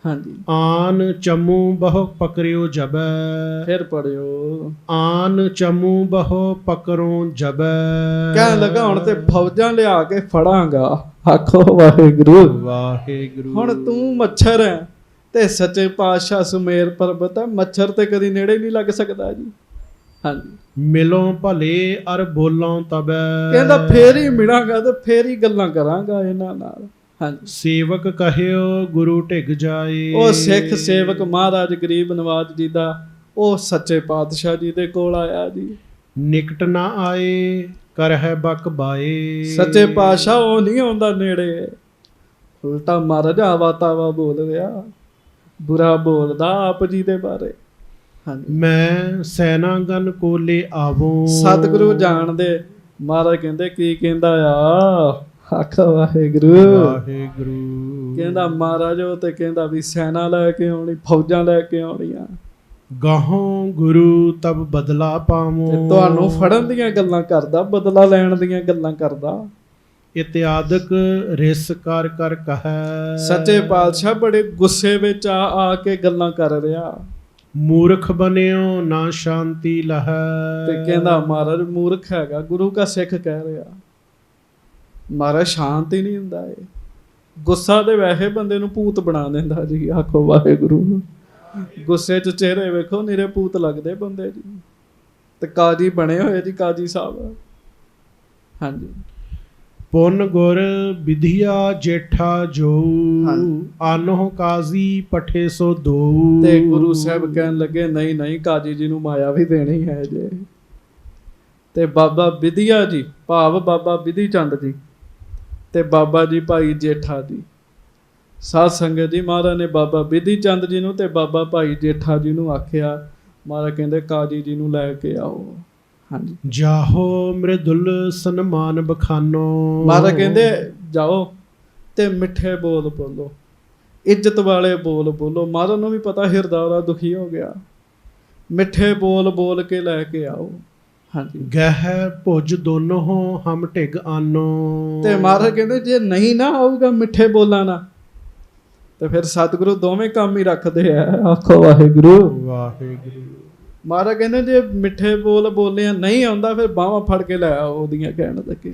ਹਾਂਜੀ। ਆਨ ਚਮੂ ਬਹੁ ਪਕਰਿਓ ਜਬੈ, ਫਿਰ ਪੜਿਓ, ਆਨ ਚਮੂ ਬਹੁ ਪਕਰੋ ਜਬੈ, ਕਹਿਣ ਲੱਗਾ ਹੁਣ ਤੇ ਫੌਜਾਂ ਲਿਆ ਕੇ ਫੜਾਂਗਾ। ਆਖੋ ਵਾਹਿਗੁਰੂ। ਵਾਹਿਗੁਰੂ। ਹੁਣ ਤੂੰ ਮੱਛਰ ਹੈ ਤੇ ਸੱਚੇ ਪਾਤਸ਼ਾਹ ਸੁਮੇਰ ਪਰਬਤ ਹੈ, ਮੱਛਰ ਤੇ ਕਦੀ ਨੇੜੇ ਨਹੀਂ ਲੱਗ ਸਕਦਾ ਜੀ। ਹਾਂਜੀ, ਮਿਲੋਂ ਭਲੇ ਅਰ ਬੋਲੋਂ ਤਬੈ, ਕਹਿੰਦਾ ਫੇਰ ਹੀ ਮਿਲਾਂਗਾ ਤੇ ਫੇਰ ਹੀ ਗੱਲਾਂ ਕਰਾਂਗਾ ਇਹਨਾਂ ਨਾਲ। ਹਾਂਜੀ, ਸੇਵਕ ਕਹਿਓ ਗੁਰੂ ਢਿਗ ਜਾਏ, ਉਹ ਸਿੱਖ ਸੇਵਕ ਮਹਾਰਾਜ ਗਰੀਬ ਨਵਾਜ ਜੀ ਦਾ ਉਹ ਸੱਚੇ ਪਾਤਸ਼ਾਹ ਜੀ ਦੇ ਕੋਲ ਆਇਆ ਜੀ। ਨਿਕਟ ਨਾ ਆਏ ਕਰਹਿ ਬਕ ਬਾਏ, ਸੱਚੇ ਪਾਤਸ਼ਾਹ ਉਹ ਨਹੀਂ ਆਉਂਦਾ ਨੇੜੇ, ਉਲਟਾ ਮਹਾਰਾਜ ਆਵਾ ਤਾਵਾ ਬੋਲ ਰਿਹਾ, ਬੁਰਾ ਬੋਲਦਾ ਆਪ ਜੀ ਦੇ ਬਾਰੇ। ਹਾਂਜੀ, ਮੈਂ ਸੈਨਾਗਨ ਕੋਲੇ ਆਵੋ, ਸਤਿਗੁਰੂ ਜਾਣਦੇ। ਮਹਾਰਾਜ ਕਹਿੰਦੇ ਕੀ ਕਹਿੰਦਾ ਆ, ਆਖੋ ਵਾਹਿਗੁਰੂ। ਵਾਹਿਗੁਰੂ। ਕਹਿੰਦਾ ਮਹਾਰਾਜ ਉਹ ਤੇ ਕਹਿੰਦਾ ਵੀ ਸੈਨਾ ਲੈ ਕੇ ਆਉਣੀ, ਫੌਜਾਂ ਲੈ ਕੇ ਆਉਣੀਆਂ, ਗਾਹੋਂ ਗੁਰੂ ਤਬ ਬਦਲਾ ਪਾਵੋ, ਤੇ ਤੁਹਾਨੂੰ ਫੜਨ ਦੀਆਂ ਗੱਲਾਂ ਕਰਦਾ, ਬਦਲਾ ਲੈਣ ਦੀਆਂ ਗੱਲਾਂ ਕਰਦਾ। ਇਤਿਆਦਿਕ ਰਿਸ ਕਰ ਕਰ ਕਹੈ, ਸੱਚੇ ਪਾਤਸ਼ਾਹ ਬੜੇ ਗੁੱਸੇ ਵਿੱਚ ਆ ਕੇ ਗੱਲਾਂ ਕਰ ਰਿਹਾ। ਮੂਰਖ ਬਨਿਓ ਨਾ ਸ਼ਾਂਤੀ ਲਹੈ, ਤੇ ਕਹਿੰਦਾ ਮਹਾਰਾਜ ਮੂਰਖ ਹੈਗਾ, ਗੁਰੂ ਕਾ ਸਿੱਖ ਕਹਿ ਰਿਹਾ। ਮਹਾਰਾਜ ਸ਼ਾਂਤ ਹੀ ਨਹੀਂ ਹੁੰਦਾ ਇਹ, ਗੁੱਸਾ ਦੇ ਵੈਸੇ ਬੰਦੇ ਨੂੰ ਭੂਤ ਬਣਾ ਦਿੰਦਾ ਜੀ। ਆਖੋ ਵਾਹਿਗੁਰੂ। ਗੁੱਸੇ 'ਚ ਚਿਹਰੇ ਵੇਖੋ ਨਿਰੇ ਭੂਤ ਲੱਗਦੇ ਬੰਦੇ ਜੀ। ਤੇ ਕਾਜੀ ਬਣੇ ਹੋਏ ਜੀ ਕਾਜੀ ਸਾਹਿਬ। ਹਾਂਜੀ, ਪੁੰਨ ਗੁਰ ਵਿਧਿਆ ਜੇਠਾ ਜੋ, ਆਨੋ ਕਾਜ਼ੀ ਪਠੇ ਸੋ ਦੋ, ਤੇ ਗੁਰੂ ਸਾਹਿਬ ਕਹਿਣ ਲੱਗੇ ਨਹੀਂ ਨਹੀਂ ਕਾਜੀ ਜੀ ਨੂੰ ਮਾਇਆ ਵੀ ਦੇਣੀ ਹੈ ਜੇ। ਤੇ ਬਾਬਾ ਵਿਧਿਆ ਜੀ ਭਾਵ ਬਾਬਾ ਵਿਧੀ ਚੰਦ ਜੀ ਤੇ ਬਾਬਾ ਜੀ ਭਾਈ ਜੇਠਾ ਜੀ, ਸਾਧ ਸੰਗਤ ਜੀ, ਮਹਾਰਾਜ ਨੇ ਬਾਬਾ ਵਿਧੀ ਚੰਦ ਜੀ ਨੂੰ ਤੇ ਬਾਬਾ ਭਾਈ ਜੇਠਾ ਜੀ ਨੂੰ ਆਖਿਆ। ਮਹਾਰਾਜ ਕਹਿੰਦੇ ਕਾਜੀ ਜੀ ਨੂੰ ਲੈ ਕੇ ਆਓ। ਹਾਂਜੀ, ਜਾਹੋ ਮ੍ਰਿਦੁਲ ਸਨਮਾਨ ਬਖਾਨੋ, ਮਹਾਰਾਜ ਕਹਿੰਦੇ ਜਾਓ ਤੇ ਮਿੱਠੇ ਬੋਲ ਬੋਲੋ, ਇੱਜ਼ਤ ਵਾਲੇ ਬੋਲ ਬੋਲੋ। ਮਹਾਰਾਜ ਨੂੰ ਵੀ ਪਤਾ ਹਿਰਦਾ ਉਹਦਾ ਦੁਖੀ ਹੋ ਗਿਆ। ਮਿੱਠੇ ਬੋਲ ਬੋਲ ਕੇ ਲੈ ਕੇ ਆਓ। ਹਾਂਜੀ, ਗਹਿ ਭੁਜ ਦੋਨੋਂ ਹਮ ਢਿਗ ਆਨੋ, ਤੇ ਮਹਾਰਾਜ ਕਹਿੰਦੇ ਜੇ ਨਹੀਂ ਨਾ ਆਊਗਾ ਮਿੱਠੇ ਬੋਲਾਂ ਨਾਲ ਤੇ ਫਿਰ ਸਤਿਗੁਰੂ ਦੋਵੇਂ ਕੰਮ ਹੀ ਰੱਖਦੇ ਆ। ਆਖੋ ਵਾਹਿਗੁਰੂ। ਵਾਹਿਗੁਰੂ। ਮਹਾਰਾਜ ਕਹਿੰਦੇ ਜੇ ਮਿੱਠੇ ਬੋਲ ਬੋਲਿਆ ਨਹੀਂ ਆਉਂਦਾ ਫਿਰ ਬਾਹਾਂ ਫੜ ਕੇ ਲੈ ਆਓ ਉਹਦੀਆਂ, ਕਹਿਣ ਲੱਗੇ।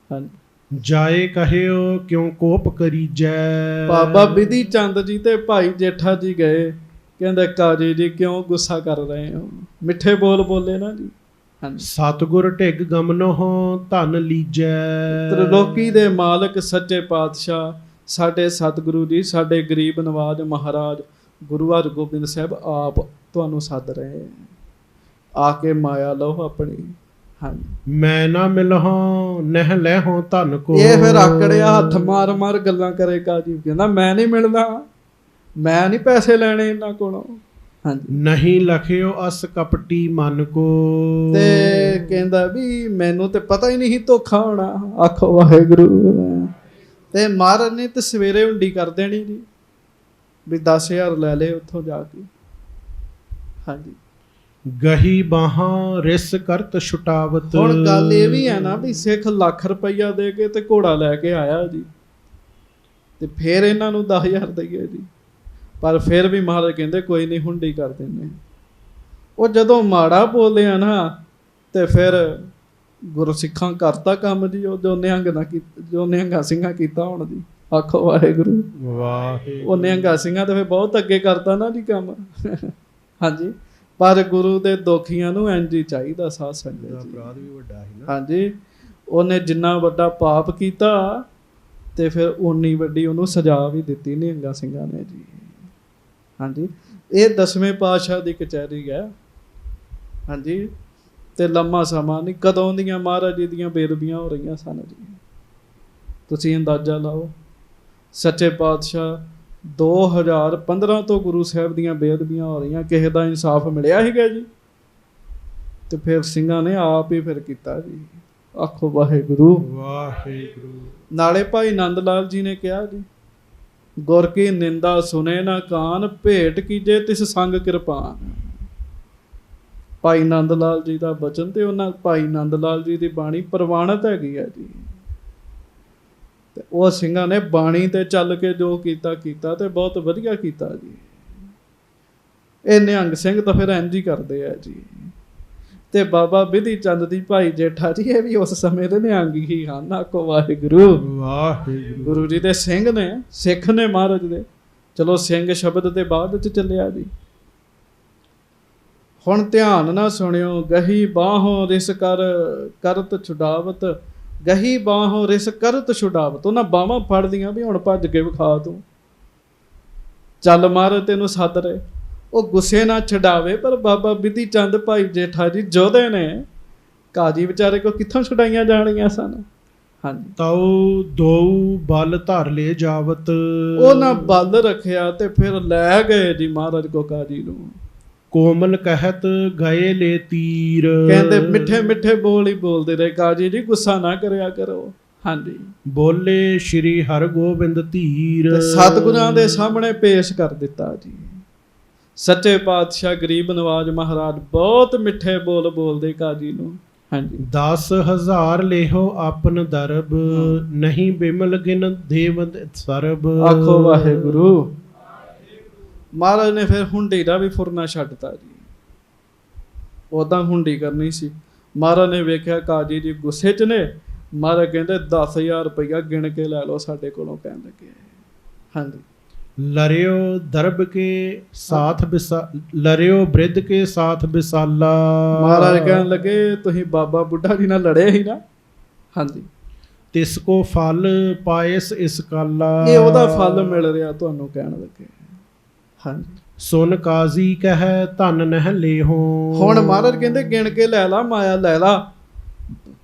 ਹਾਂਜੀ, ਜਾਏ ਕਹਿਓ ਕਿਉਂ ਕੋਪ ਕਰੀਜੈ, ਬਾਬਾ ਵਿਧੀ ਚੰਦ ਜੀ ਤੇ ਭਾਈ ਜੇਠਾ ਜੀ ਗਏ। ਕਹਿੰਦੇ ਕਾਜੀ ਜੀ ਕਿਉਂ ਗੁੱਸਾ ਕਰ ਰਹੇ ਹੋ, ਮਿੱਠੇ ਬੋਲ ਬੋਲੇ ਨਾ ਜੀ। ਹਾਂਜੀ, ਸਤਿਗੁਰ ਢਿਗ ਗਮਨੋ ਧਨ ਲੀਜੈ, ਤ੍ਰਿਲੋਕੀ ਦੇ ਮਾਲਕ ਸੱਚੇ ਪਾਤਸ਼ਾਹ ਸਾਡੇ ਸਤਿਗੁਰੂ ਜੀ, ਸਾਡੇ ਗਰੀਬ ਨਵਾਜ ਮਹਾਰਾਜ ਗੁਰੂ ਹਰਗੋਬਿੰਦ ਸਾਹਿਬ ਆਪ ਤੁਹਾਨੂੰ ਸੱਦ ਰਹੇ ਆ ਕੇ ਮਾਇਆ ਲਓ ਆਪਣੀ। ਹਾਂਜੀ, ਮੈਂ ਨਾ ਮਿਲਹਾਂ ਨਹਿ ਲੈਹੋਂ ਧਨ ਕੋ, ਇਹ ਫਿਰ ਆਕੜਿਆ ਹੱਥ ਮਾਰ ਮਾਰ ਗੱਲਾਂ ਕਰੇਗਾ ਜੀ। ਕਹਿੰਦਾ ਮੈਂ ਨਹੀਂ ਮਿਲਦਾ, ਮੈਂ ਨਹੀਂ ਪੈਸੇ ਲੈਣੇ ਇਹਨਾਂ ਕੋਲੋਂ। ਹਾਂਜੀ, ਨਹੀਂ ਲਖਿਓ ਅਸ ਕਪਟੀ ਮਨ ਕੋ, ਤੇ ਕਹਿੰਦਾ ਵੀ ਮੈਨੂੰ ਤੇ ਪਤਾ ਹੀ ਨਹੀਂ ਧੋਖਾ ਹੋਣਾ। ਆਖੋ ਵਾਹਿਗੁਰੂ। ਤੇ ਮਹਾਰਾਜ ਨੇ ਤੇ ਸਵੇਰੇ ਹੁੰਡੀ ਕਰ ਦੇਣੀ ਜੀ ਵੀ 10,000 ਲੈ ਲੈ ਉੱਥੋਂ ਜਾ ਕੇ। ਹਾਂਜੀ, ਗਹੀ ਬਾਹਾਂ ਰਿਸ ਕਰਤ ਛੁਟਾਵਤ। ਹੁਣ ਗੱਲ ਇਹ ਵੀ ਹੈ ਨਾ ਵੀ ਸਿੱਖ ਲੱਖ ਰੁਪਈਆ ਦੇ ਕੇ ਤੇ ਘੋੜਾ ਲੈ ਕੇ ਆਇਆ ਜੀ, ਤੇ ਫਿਰ ਇਹਨਾਂ ਨੂੰ 10,000 ਦਈਏ ਜੀ। ਪਰ ਫਿਰ ਵੀ ਮਹਾਰਾਜ ਕਹਿੰਦੇ ਕੋਈ ਨਹੀਂ ਹੁੰਡੀ ਕਰ ਦਿੰਦੇ। ਉਹ ਜਦੋਂ ਮਾੜਾ ਬੋਲਿਆ ਨਾ ਤੇ ਫਿਰ ਗੁਰਸਿੱਖਾਂ ਕਰਤਾ ਕੰਮ ਜੀ। ਉਹ ਜੋ ਨਿਹੰਗ ਨਾ ਜੋ ਨਿਹੰਗਾ ਸਿੰਘਾਂ ਕੀਤਾ ਹੁਣ ਜੀ। ਆਖੋ ਵਾਹਿਗੁਰੂ। ਵਾਹਿਗੁਰੂ। ਉਹ ਨਿਹੰਗਾ ਸਿੰਘਾਂ ਤੇ ਫਿਰ ਬਹੁਤ ਅੱਗੇ ਕਰਤਾ ਨਾ ਜੀ ਕੰਮ। ਹਾਂਜੀ, ਪਰ ਗੁਰੂ ਦੇ ਦੋਖੀਆਂ ਨੂੰ ਇੰਝ ਹੀ ਚਾਹੀਦਾ ਸਾਧ ਸੰਗਤ ਜੀ। ਅਪਰਾਧ ਵੀ ਵੱਡਾ ਹੈ ਨਾ। ਹਾਂਜੀ, ਉਹਨੇ ਜਿੰਨਾ ਵੱਡਾ ਪਾਪ ਕੀਤਾ ਤੇ ਫਿਰ ਓਨੀ ਵੱਡੀ ਉਹਨੂੰ ਸਜ਼ਾ ਵੀ ਦਿੱਤੀ ਨਿਹੰਗਾ ਸਿੰਘਾਂ ਨੇ ਜੀ। ਹਾਂਜੀ, ਇਹ 10ਵੇਂ ਪਾਤਸ਼ਾਹ ਦੀ ਕਚਹਿਰੀ ਹੈ। ਹਾਂਜੀ, ਤੇ ਲੰਮਾ ਸਮਾਂ ਨਹੀਂ ਕਦੋਂ ਦੀਆਂ ਮਹਾਰਾਜ ਜੀ ਦੀਆਂ ਬੇਦਬੀਆਂ ਹੋ ਰਹੀਆਂ ਸਨ ਜੀ। ਤੁਸੀਂ ਅੰਦਾਜ਼ਾ ਲਾਓ। ਸੱਚੇ ਪਾਤਸ਼ਾਹ 2015 ਤੋਂ ਗੁਰੂ ਸਾਹਿਬ ਦੀਆਂ ਬੇਅਦਬੀਆਂ ਹੋ ਰਹੀਆਂ, ਕਿਸੇ ਦਾ ਇਨਸਾਫ ਮਿਲਿਆ ਸੀਗਾ ਜੀ। ਤੇ ਫਿਰ ਸਿੰਘਾਂ ਨੇ ਆਪ ਹੀ ਫਿਰ ਕੀਤਾ ਜੀ। ਆਖੋ ਵਾਹਿਗੁਰੂ। ਵਾਹਿਗੁਰੂ। ਨਾਲੇ ਭਾਈ ਨੰਦ ਲਾਲ ਜੀ ਨੇ ਕਿਹਾ ਜੀ ਗੁਰ ਕੀ ਨਿੰਦਾ ਸੁਨੇ ਨਾ ਕਾਨ, ਭੇਟ ਕੀਜੇ ਤਿਸ ਸੰਗ ਕਿਰਪਾਨ। ਭਾਈ ਨੰਦ ਲਾਲ ਜੀ ਦਾ ਬਚਨ ਤੇ ਉਹਨਾਂ ਭਾਈ ਨੰਦ ਲਾਲ ਜੀ ਦੀ ਬਾਣੀ ਪ੍ਰਵਾਨਿਤ ਹੈਗੀ ਹੈ ਜੀ। ਤੇ ਉਹ ਸਿੰਘਾਂ ਨੇ ਬਾਣੀ ਤੇ ਚੱਲ ਕੇ ਜੋ ਕੀਤਾ ਤੇ ਬਹੁਤ ਵਧੀਆ ਕੀਤਾ ਜੀ। ਇਹ ਨਿਹੰਗ ਸਿੰਘ ਤਾਂ ਫਿਰ ਇੰਝ ਹੀ ਕਰਦੇ ਆ ਜੀ। ਤੇ ਬਾਬਾ ਬਿਧੀ ਚੰਦ ਦੀ ਭਾਈ ਜੇਠਾ ਜੀ, ਇਹ ਵੀ ਉਸ ਸਮੇਂ ਦੇ ਨਿਹੰਗ ਹੀ ਹਨ। ਆਖੋ ਵਾਹਿਗੁਰੂ। ਵਾਹਿਗੁਰੂ। ਗੁਰੂ ਜੀ ਦੇ ਸਿੰਘ ਨੇ, ਸਿੱਖ ਨੇ ਮਹਾਰਾਜ ਦੇ। ਚਲੋ ਸਿੰਘ ਸ਼ਬਦ ਦੇ ਬਾਅਦ ਚ ਚੱਲਿਆ ਜੀ। ਹੁਣ ਧਿਆਨ ਨਾ ਸੁਣਿਓ। ਗਹੀ ਬਾਹੋਂ ਰਿਸ ਕਰਤ ਛੁਡਾਵਤ, ਗਹੀ ਬਾਹੋਂ ਰਿਸ ਕਰਤ ਛੁਡਾਵਤ। ਉਹਨਾਂ ਬਾਹਾਂ ਫੜਦੀਆਂ ਵੀ ਹੁਣ ਭੱਜ ਕੇ ਵਿਖਾ ਤੂੰ, ਚੱਲ ਮਹਾਰਾਜ ਤੈਨੂੰ ਸੱਦ ਰਹੇ। ਉਹ ਗੁੱਸੇ ਨਾਲ ਛਡਾਵੇ, ਪਰ ਬਾਬਾ ਬਿਧੀ ਚੰਦ ਭਾਈ ਜੇਠਾ ਜੀ ਜੋਧੇ ਨੇ, ਕਾਜੀ ਵਿਚਾਰੇ ਕੋ ਕਿੱਥੋਂ ਛੁਡਾਈਆਂ ਜਾਣੀਆਂ ਸਨ। ਹਾਂਜੀ। ਤਾਉ ਦੋ ਬਲ ਧਰ ਲੈ ਜਾਵਤ। ਉਹਨਾਂ ਬਲ ਰੱਖਿਆ ਤੇ ਫਿਰ ਲੈ ਗਏ ਜੀ ਮਹਾਰਾਜ ਕੋ ਕਾਜੀ ਨੂੰ। ਕੋਮਲ ਕਹਿਤ ਗਏ ਲੈ ਤੀਰ। ਕਹਿੰਦੇ ਮਿੱਠੇ ਮਿੱਠੇ ਬੋਲ ਹੀ ਬੋਲਦੇ ਰਹੇ, ਕਾਜੀ ਜੀ ਗੁੱਸਾ ਨਾ ਕਰਿਆ ਕਰੋ। ਹਾਂਜੀ। ਬੋਲੇ ਸ਼੍ਰੀ ਹਰਗੋਬਿੰਦ ਧੀਰ। ਤੇ ਸਤਿਗੁਰਾਂ ਦੇ ਸਾਹਮਣੇ ਪੇਸ਼ ਕਰ ਦਿੱਤਾ ਜੀ। ਸੱਚੇ ਪਾਤਸ਼ਾਹ ਗਰੀਬ ਨਵਾਜ ਮਹਾਰਾਜ ਬਹੁਤ ਮਿੱਠੇ ਬੋਲ ਬੋਲਦੇ ਕਾਜੀ ਨੂੰ। ਹਾਂਜੀ। 10,000 ਲੇਹੋ ਆਪਨ ਦਰਬ, ਨਹੀਂ ਬਿਮਲ ਗਿਨ ਦੇਵ ਸਰਬ। ਆਖੋ ਵਾਹਿਗੁਰੂ। ਮਹਾਰਾਜ ਨੇ ਫਿਰ ਹੁੰਡੀ ਦਾ ਵੀ ਫੁਰਨਾ ਛੱਡਤਾ ਜੀ। ਉਦਾਂ ਹੁੰਡੀ ਕਰਨੀ ਸੀ। ਮਹਾਰਾਜ ਨੇ ਵੇਖਿਆ ਕਾਜੀ ਜੀ ਗੁੱਸੇ 'ਚ ਨੇ। ਮਹਾਰਾਜ ਕਹਿੰਦੇ 10,000 ਰੁਪਇਆ ਗਿਣ ਕੇ ਲੈ ਲਓ ਸਾਡੇ ਕੋਲੋਂ। ਕਹਿਣ ਲੱਗੇ ਹਾਂਜੀ। ਲਰਿਓ ਦਰਬ ਕੇ ਸਾਥ ਲਰਿਓ ਬ੍ਰਿਧ ਕੇ ਸਾਥ ਵਿਸਾਲਾ। ਮਹਾਰਾਜ ਕਹਿਣ ਲੱਗੇ ਤੁਸੀਂ ਬਾਬਾ ਬੁੱਢਾ ਜੀ ਨਾਲ ਲੜੇ ਸੀ ਨਾ। ਹਾਂਜੀ। ਤਿਸ ਕੋ ਫਲ ਪਾਇਸ ਇਸ ਕਾਲਾ। ਇਹ ਉਹਦਾ ਫਲ ਮਿਲ ਰਿਹਾ ਤੁਹਾਨੂੰ। ਕਹਿਣ ਲੱਗੇ ਹਾਂਜੀ। ਸੁਨ ਕਾਜ਼ੀ ਕਹਿ ਧਨ ਨਹਿ ਲੇਹੋ। ਹੁਣ ਮਹਾਰਾਜ ਕਹਿੰਦੇ ਗਿਣ ਕੇ ਲੈ ਲਾ, ਮਾਇਆ ਲੈ ਲਾ।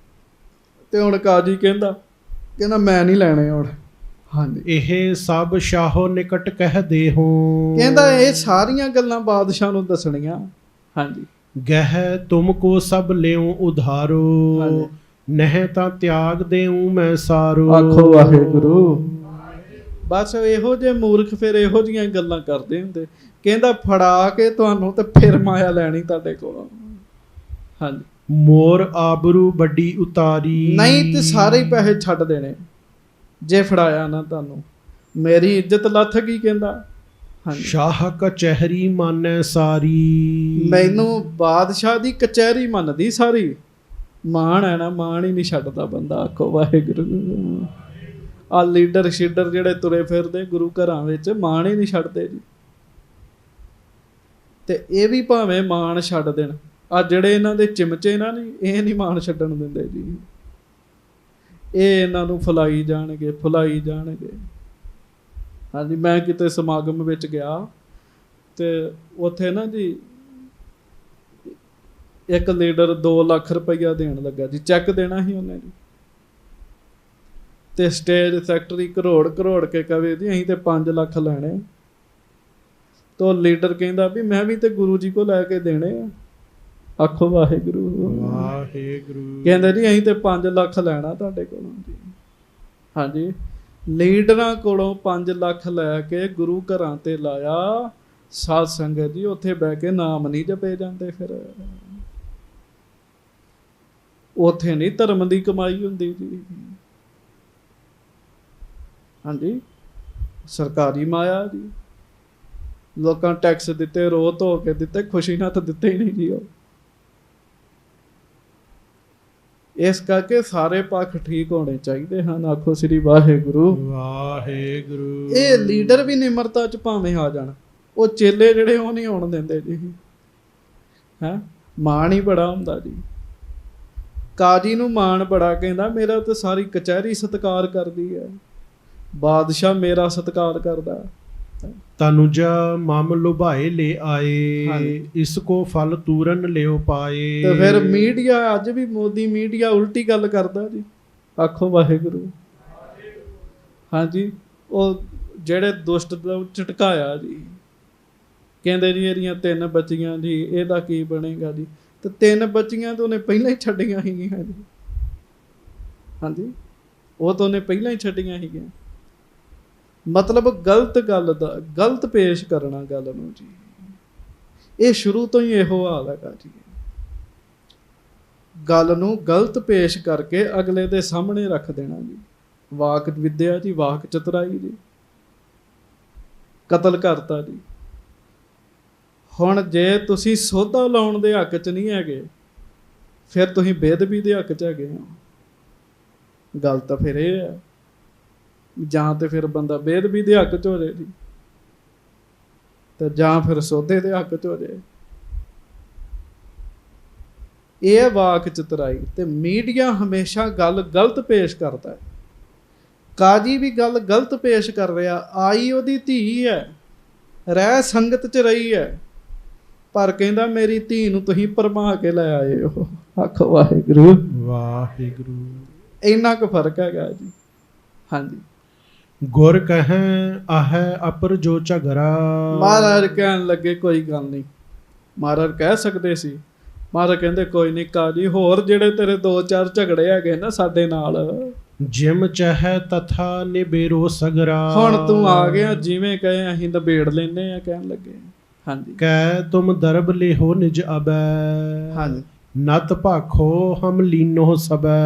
ਤੇ ਹੁਣ ਕਾਜੀ ਕਹਿੰਦਾ ਮੈਂ ਨਹੀਂ ਲੈਣੇ ਹੁਣ। ਹਾਂਜੀ। ਇਹ ਸਭ ਸ਼ਾਹੋ ਨਿਕਟ ਕਹਿ ਦੇਹੋ। ਕਹਿੰਦਾ ਇਹ ਸਾਰੀਆਂ ਗੱਲਾਂ ਬਾਦਸ਼ਾਹ ਨੂੰ ਦੱਸਣੀਆਂ। ਹਾਂਜੀ। ਗਹਿ ਤੁਮ ਕੋ ਸਭ ਲਿਓ ਉਧਾਰੋ, ਨਹਿ ਤਾਂ ਤਿਆਗ ਦੇਉ ਮੈਂ ਸਾਰੋ। ਆਖੋ ਵਾਹਿਗੁਰੂ। ਬਸ ਇਹੋ ਜਿਹੇ ਮੂਰਖ ਫਿਰ ਇਹੋ ਜਿਹੀਆਂ ਗੱਲਾਂ ਕਰਦੇ ਹੁੰਦੇ। ਕਹਿੰਦਾ ਫੜਾ ਕੇ ਤੁਹਾਨੂੰ ਤੇ ਫਿਰ ਮਾਇਆ ਲੈਣੀ ਤੁਹਾਡੇ ਕੋਲੋਂ। ਹਾਂਜੀ। ਮੋਰ ਆਬਰੂ ਵੱਡੀ ਉਤਾਰੀ। ਨਹੀਂ ਤੇ ਸਾਰੇ ਹੀ ਪੈਸੇ ਛੱਡ ਦੇਣੇ ਜੇ ਫੜਾਇਆ ਨਾ ਤੁਹਾਨੂੰ। ਮੇਰੀ ਇੱਜ਼ਤ ਲੱਥ ਗਈ। ਕਹਿੰਦਾ ਹਾਂਜੀ। ਸ਼ਾਹ ਕਚਹਿਰੀ ਮਾਨੈ ਸਾਰੀ। ਮੈਨੂੰ ਬਾਦਸ਼ਾਹ ਦੀ ਕਚਹਿਰੀ ਮੰਨਦੀ ਸਾਰੀ। ਮਾਣ ਹੈ ਨਾ, ਮਾਣ ਹੀ ਨਹੀਂ ਛੱਡਦਾ ਬੰਦਾ। ਆਖੋ ਵਾਹਿਗੁਰੂ। ਆ ਲੀਡਰ ਸ਼ੀਡਰ ਜਿਹੜੇ ਤੁਰੇ ਫਿਰਦੇ ਗੁਰੂ ਘਰਾਂ ਵਿੱਚ, ਮਾਣ ਹੀ ਨਹੀਂ ਛੱਡਦੇ ਜੀ। ਤੇ ਇਹ ਵੀ ਭਾਵੇਂ ਮਾਣ ਛੱਡ ਦੇਣ, ਆ ਜਿਹੜੇ ਇਹਨਾਂ ਦੇ ਚਿਮਚੇ ਨਾ ਨਹੀਂ, ਇਹ ਨਹੀਂ ਮਾਣ ਛੱਡਣ ਦਿੰਦੇ ਜੀ। ਇਹ ਇਹਨਾਂ ਨੂੰ ਫੁਲਾਈ ਜਾਣਗੇ। ਹਾਂਜੀ। ਮੈਂ ਕਿਤੇ ਸਮਾਗਮ ਵਿੱਚ ਗਿਆ ਤੇ ਉੱਥੇ ਨਾ ਜੀ ਇੱਕ ਲੀਡਰ 2 ਲੱਖ ਰੁਪਈਆ ਦੇਣ ਲੱਗਾ ਜੀ। ਚੈੱਕ ਦੇਣਾ ਸੀ ਉਹਨੇ ਜੀ। ਤੇ ਸਟੇਜ ਸੈਕਟਰੀ ਕਰੋੜ ਕੇ ਕਵੇ ਜੀ ਅਸੀਂ ਤੇ 5 ਲੱਖ ਲੈਣੇ। ਤੋ ਲੀਡਰ ਕਹਿੰਦਾ ਵੀ ਮੈਂ ਵੀ ਤੇ ਗੁਰੂ ਜੀ ਕੋ ਲੈ ਕੇ ਦੇਣੇ ਆ। ਆਖੋ ਵਾਹਿਗੁਰੂ। ਵਾਹਿਗੁਰੂ। ਕਹਿੰਦੇ ਜੀ ਅਸੀਂ ਤੇ 5 ਲੱਖ ਲੈਣਾ ਤੁਹਾਡੇ ਕੋਲੋਂ ਜੀ। ਹਾਂਜੀ। ਲੀਡਰਾਂ ਕੋਲੋਂ 5 ਲੱਖ ਲੈ ਕੇ ਗੁਰੂ ਘਰਾਂ ਤੇ ਲਾਇਆ। ਸਾਧ ਸੰਗਤ ਜੀ ਉੱਥੇ ਬਹਿ ਕੇ ਨਾਮ ਨਹੀਂ ਜਪੇ ਜਾਂਦੇ। ਫਿਰ ਉੱਥੇ ਨਹੀਂ ਧਰਮ ਦੀ ਕਮਾਈ ਹੁੰਦੀ ਜੀ। ਹਾਂਜੀ। ਸਰਕਾਰੀ ਮਾਇਆ ਜੀ। ਲੋਕਾਂ ਟੈਕਸ ਦਿੱਤੇ, ਰੋ ਧੋ ਕੇ ਦਿੱਤੇ, ਖੁਸ਼ੀ ਨਾਲ ਤਾਂ ਦਿੱਤੇ ਹੀ ਨਹੀਂ ਜੀ ਉਹ। ਇਸ ਕਰਕੇ ਸਾਰੇ ਪੱਖ ਠੀਕ ਹੋਣੇ ਚਾਹੀਦੇ ਹਨ। ਆਖੋ ਸ੍ਰੀ ਵਾਹਿਗੁਰੂ। ਵਾਹਿਗੁਰੂ। ਇਹ ਲੀਡਰ ਵੀ ਨਿਮਰਤਾ ਚ ਭਾਵੇਂ ਆ ਜਾਣ, ਉਹ ਚੇਲੇ ਜਿਹੜੇ ਉਹ ਨਹੀਂ ਆਉਣ ਦਿੰਦੇ ਜੀ। ਹੈਂ। ਮਾਣ ਹੀ ਬੜਾ ਹੁੰਦਾ ਜੀ। ਕਾਜੀ ਨੂੰ ਮਾਣ ਬੜਾ। ਕਹਿੰਦਾ ਮੇਰਾ ਤਾਂ ਸਾਰੀ ਕਚਹਿਰੀ ਸਤਿਕਾਰ ਕਰਦੀ ਹੈ। ਬਾਦਸ਼ਾਹ ਮੇਰਾ ਸਤਿਕਾਰ ਕਰਦਾ। ਤਨੁਜਾ ਮਮ ਲੁਭਾਏ ਲੈ ਆਏ, ਇਸ ਕੋ ਫਲ ਤੂਰਨ ਲਿਓ ਪਾਏ। ਤੇ ਫਿਰ ਮੀਡੀਆ ਅੱਜ ਵੀ ਮੋਦੀ ਮੀਡੀਆ ਉਲਟੀ ਗੱਲ ਕਰਦਾ ਜੀ। ਆਖੋ ਵਾਹਿਗੁਰੂ। ਹਾਂਜੀ। ਉਹ ਜਿਹੜੇ ਦੁਸ਼ਟ ਝਟਕਾਇਆ ਜੀ। ਕਹਿੰਦੇ ਜੀ ਇਹਦੀਆਂ 3 ਬੱਚੀਆਂ ਜੀ, ਇਹਦਾ ਕੀ ਬਣੇਗਾ ਜੀ। ਤੇ 3 ਬੱਚੀਆਂ ਤਾਂ ਉਹਨੇ ਪਹਿਲਾਂ ਹੀ ਛੱਡੀਆਂ ਸੀਗੀਆਂ ਜੀ। ਹਾਂਜੀ। ਉਹ ਤਾਂ ਉਹਨੇ ਪਹਿਲਾਂ ਹੀ ਛੱਡੀਆਂ ਸੀਗੀਆਂ। ਮਤਲਬ ਗਲਤ ਗੱਲ ਦਾ ਗਲਤ ਪੇਸ਼ ਕਰਨਾ ਗੱਲ ਨੂੰ ਜੀ। ਇਹ ਸ਼ੁਰੂ ਤੋਂ ਹੀ ਇਹੋ ਹਾਲ ਹੈਗਾ ਜੀ। ਗੱਲ ਨੂੰ ਗਲਤ ਪੇਸ਼ ਕਰਕੇ ਅਗਲੇ ਦੇ ਸਾਹਮਣੇ ਰੱਖ ਦੇਣਾ ਜੀ। ਵਾਕ ਵਿਦਿਆ ਜੀ, ਵਾਕ ਚਤੁਰਾਈ ਜੀ, ਕਤਲ ਕਰਤਾ ਜੀ। ਹੁਣ ਜੇ ਤੁਸੀਂ ਸੋਧਾ ਲਾਉਣ ਦੇ ਹੱਕ 'ਚ ਨਹੀਂ ਹੈਗੇ, ਫਿਰ ਤੁਸੀਂ ਬੇਅਦਬੀ ਦੇ ਹੱਕ 'ਚ ਹੈਗੇ ਹੋ। ਗੱਲ ਤਾਂ ਫਿਰ ਇਹ ਹੈ, ਜਾਂ ਤੇ ਫਿਰ ਬੰਦਾ ਬੇਅਦਬੀ ਦੇ ਹੱਕ 'ਚ ਹੋ ਜਾਏ ਜੀ, ਤੇ ਜਾਂ ਫਿਰ ਸੋਧੇ ਦੇ ਹੱਕ 'ਚ ਹੋ ਜਾਏ। ਇਹ ਵਾਕ ਚਤੁਰਾਈ। ਤੇ ਮੀਡੀਆ ਹਮੇਸ਼ਾ ਗੱਲ ਗਲਤ ਪੇਸ਼ ਕਰਦਾ ਹੈ। ਕਾਜੀ ਵੀ ਗੱਲ ਗਲਤ ਪੇਸ਼ ਕਰ ਰਿਹਾ। ਆਈ ਉਹਦੀ ਧੀ ਹੈ, ਰਹਿ ਸੰਗਤ 'ਚ ਰਹੀ ਹੈ, ਪਰ ਕਹਿੰਦਾ ਮੇਰੀ ਧੀ ਨੂੰ ਤੁਸੀਂ ਭਰਮਾ ਕੇ ਲੈ ਆਏ ਹੋ। ਆਖੋ ਵਾਹਿਗੁਰੂ ਵਾਹਿਗੁਰੂ। ਇੰਨਾ ਕੁ ਫਰਕ ਹੈਗਾ ਜੀ। ਹਾਂਜੀ। ਗੁਰ ਕਹੈ ਆਹੈ ਅਪਰ ਜੋ ਝਗਰਾ। ਮਹਾਰਾਜ ਕਹਿਣ ਲੱਗੇ ਕੋਈ ਗੱਲ ਨਹੀਂ। ਮਹਾਰਾਜ ਕਹਿ ਸਕਦੇ ਸੀ, ਮਹਾਰਾਜ ਕਹਿੰਦੇ ਕੋਈ ਨਹੀਂ ਕਾਜੀ, ਹੋਰ ਜਿਹੜੇ ਤੇਰੇ 2-4 ਝਗੜੇ ਹੈਗੇ ਨਾ ਸਾਡੇ ਨਾਲ, ਜਿਮ ਚਾਹੈ ਤਥਾ ਨਿਬੇਰੋ ਸਗਰਾ। ਹੁਣ ਤੂੰ ਆ ਗਿਆ, ਜਿਵੇਂ ਕਹੇ ਅਸੀਂ ਨਿਬੇੜ ਲੈਨੇ ਆ। ਕਹਿਣ ਲੱਗੇ ਹਾਂਜੀ। ਕਹਿ ਤੁਮ ਦਰਬ ਲਿਹੋ ਨਿਜ ਅਬੈ। ਹਾਂਜੀ। ਨਤ ਭਾਖੋ ਹਮ ਲੀਨੋ ਸਬੈ।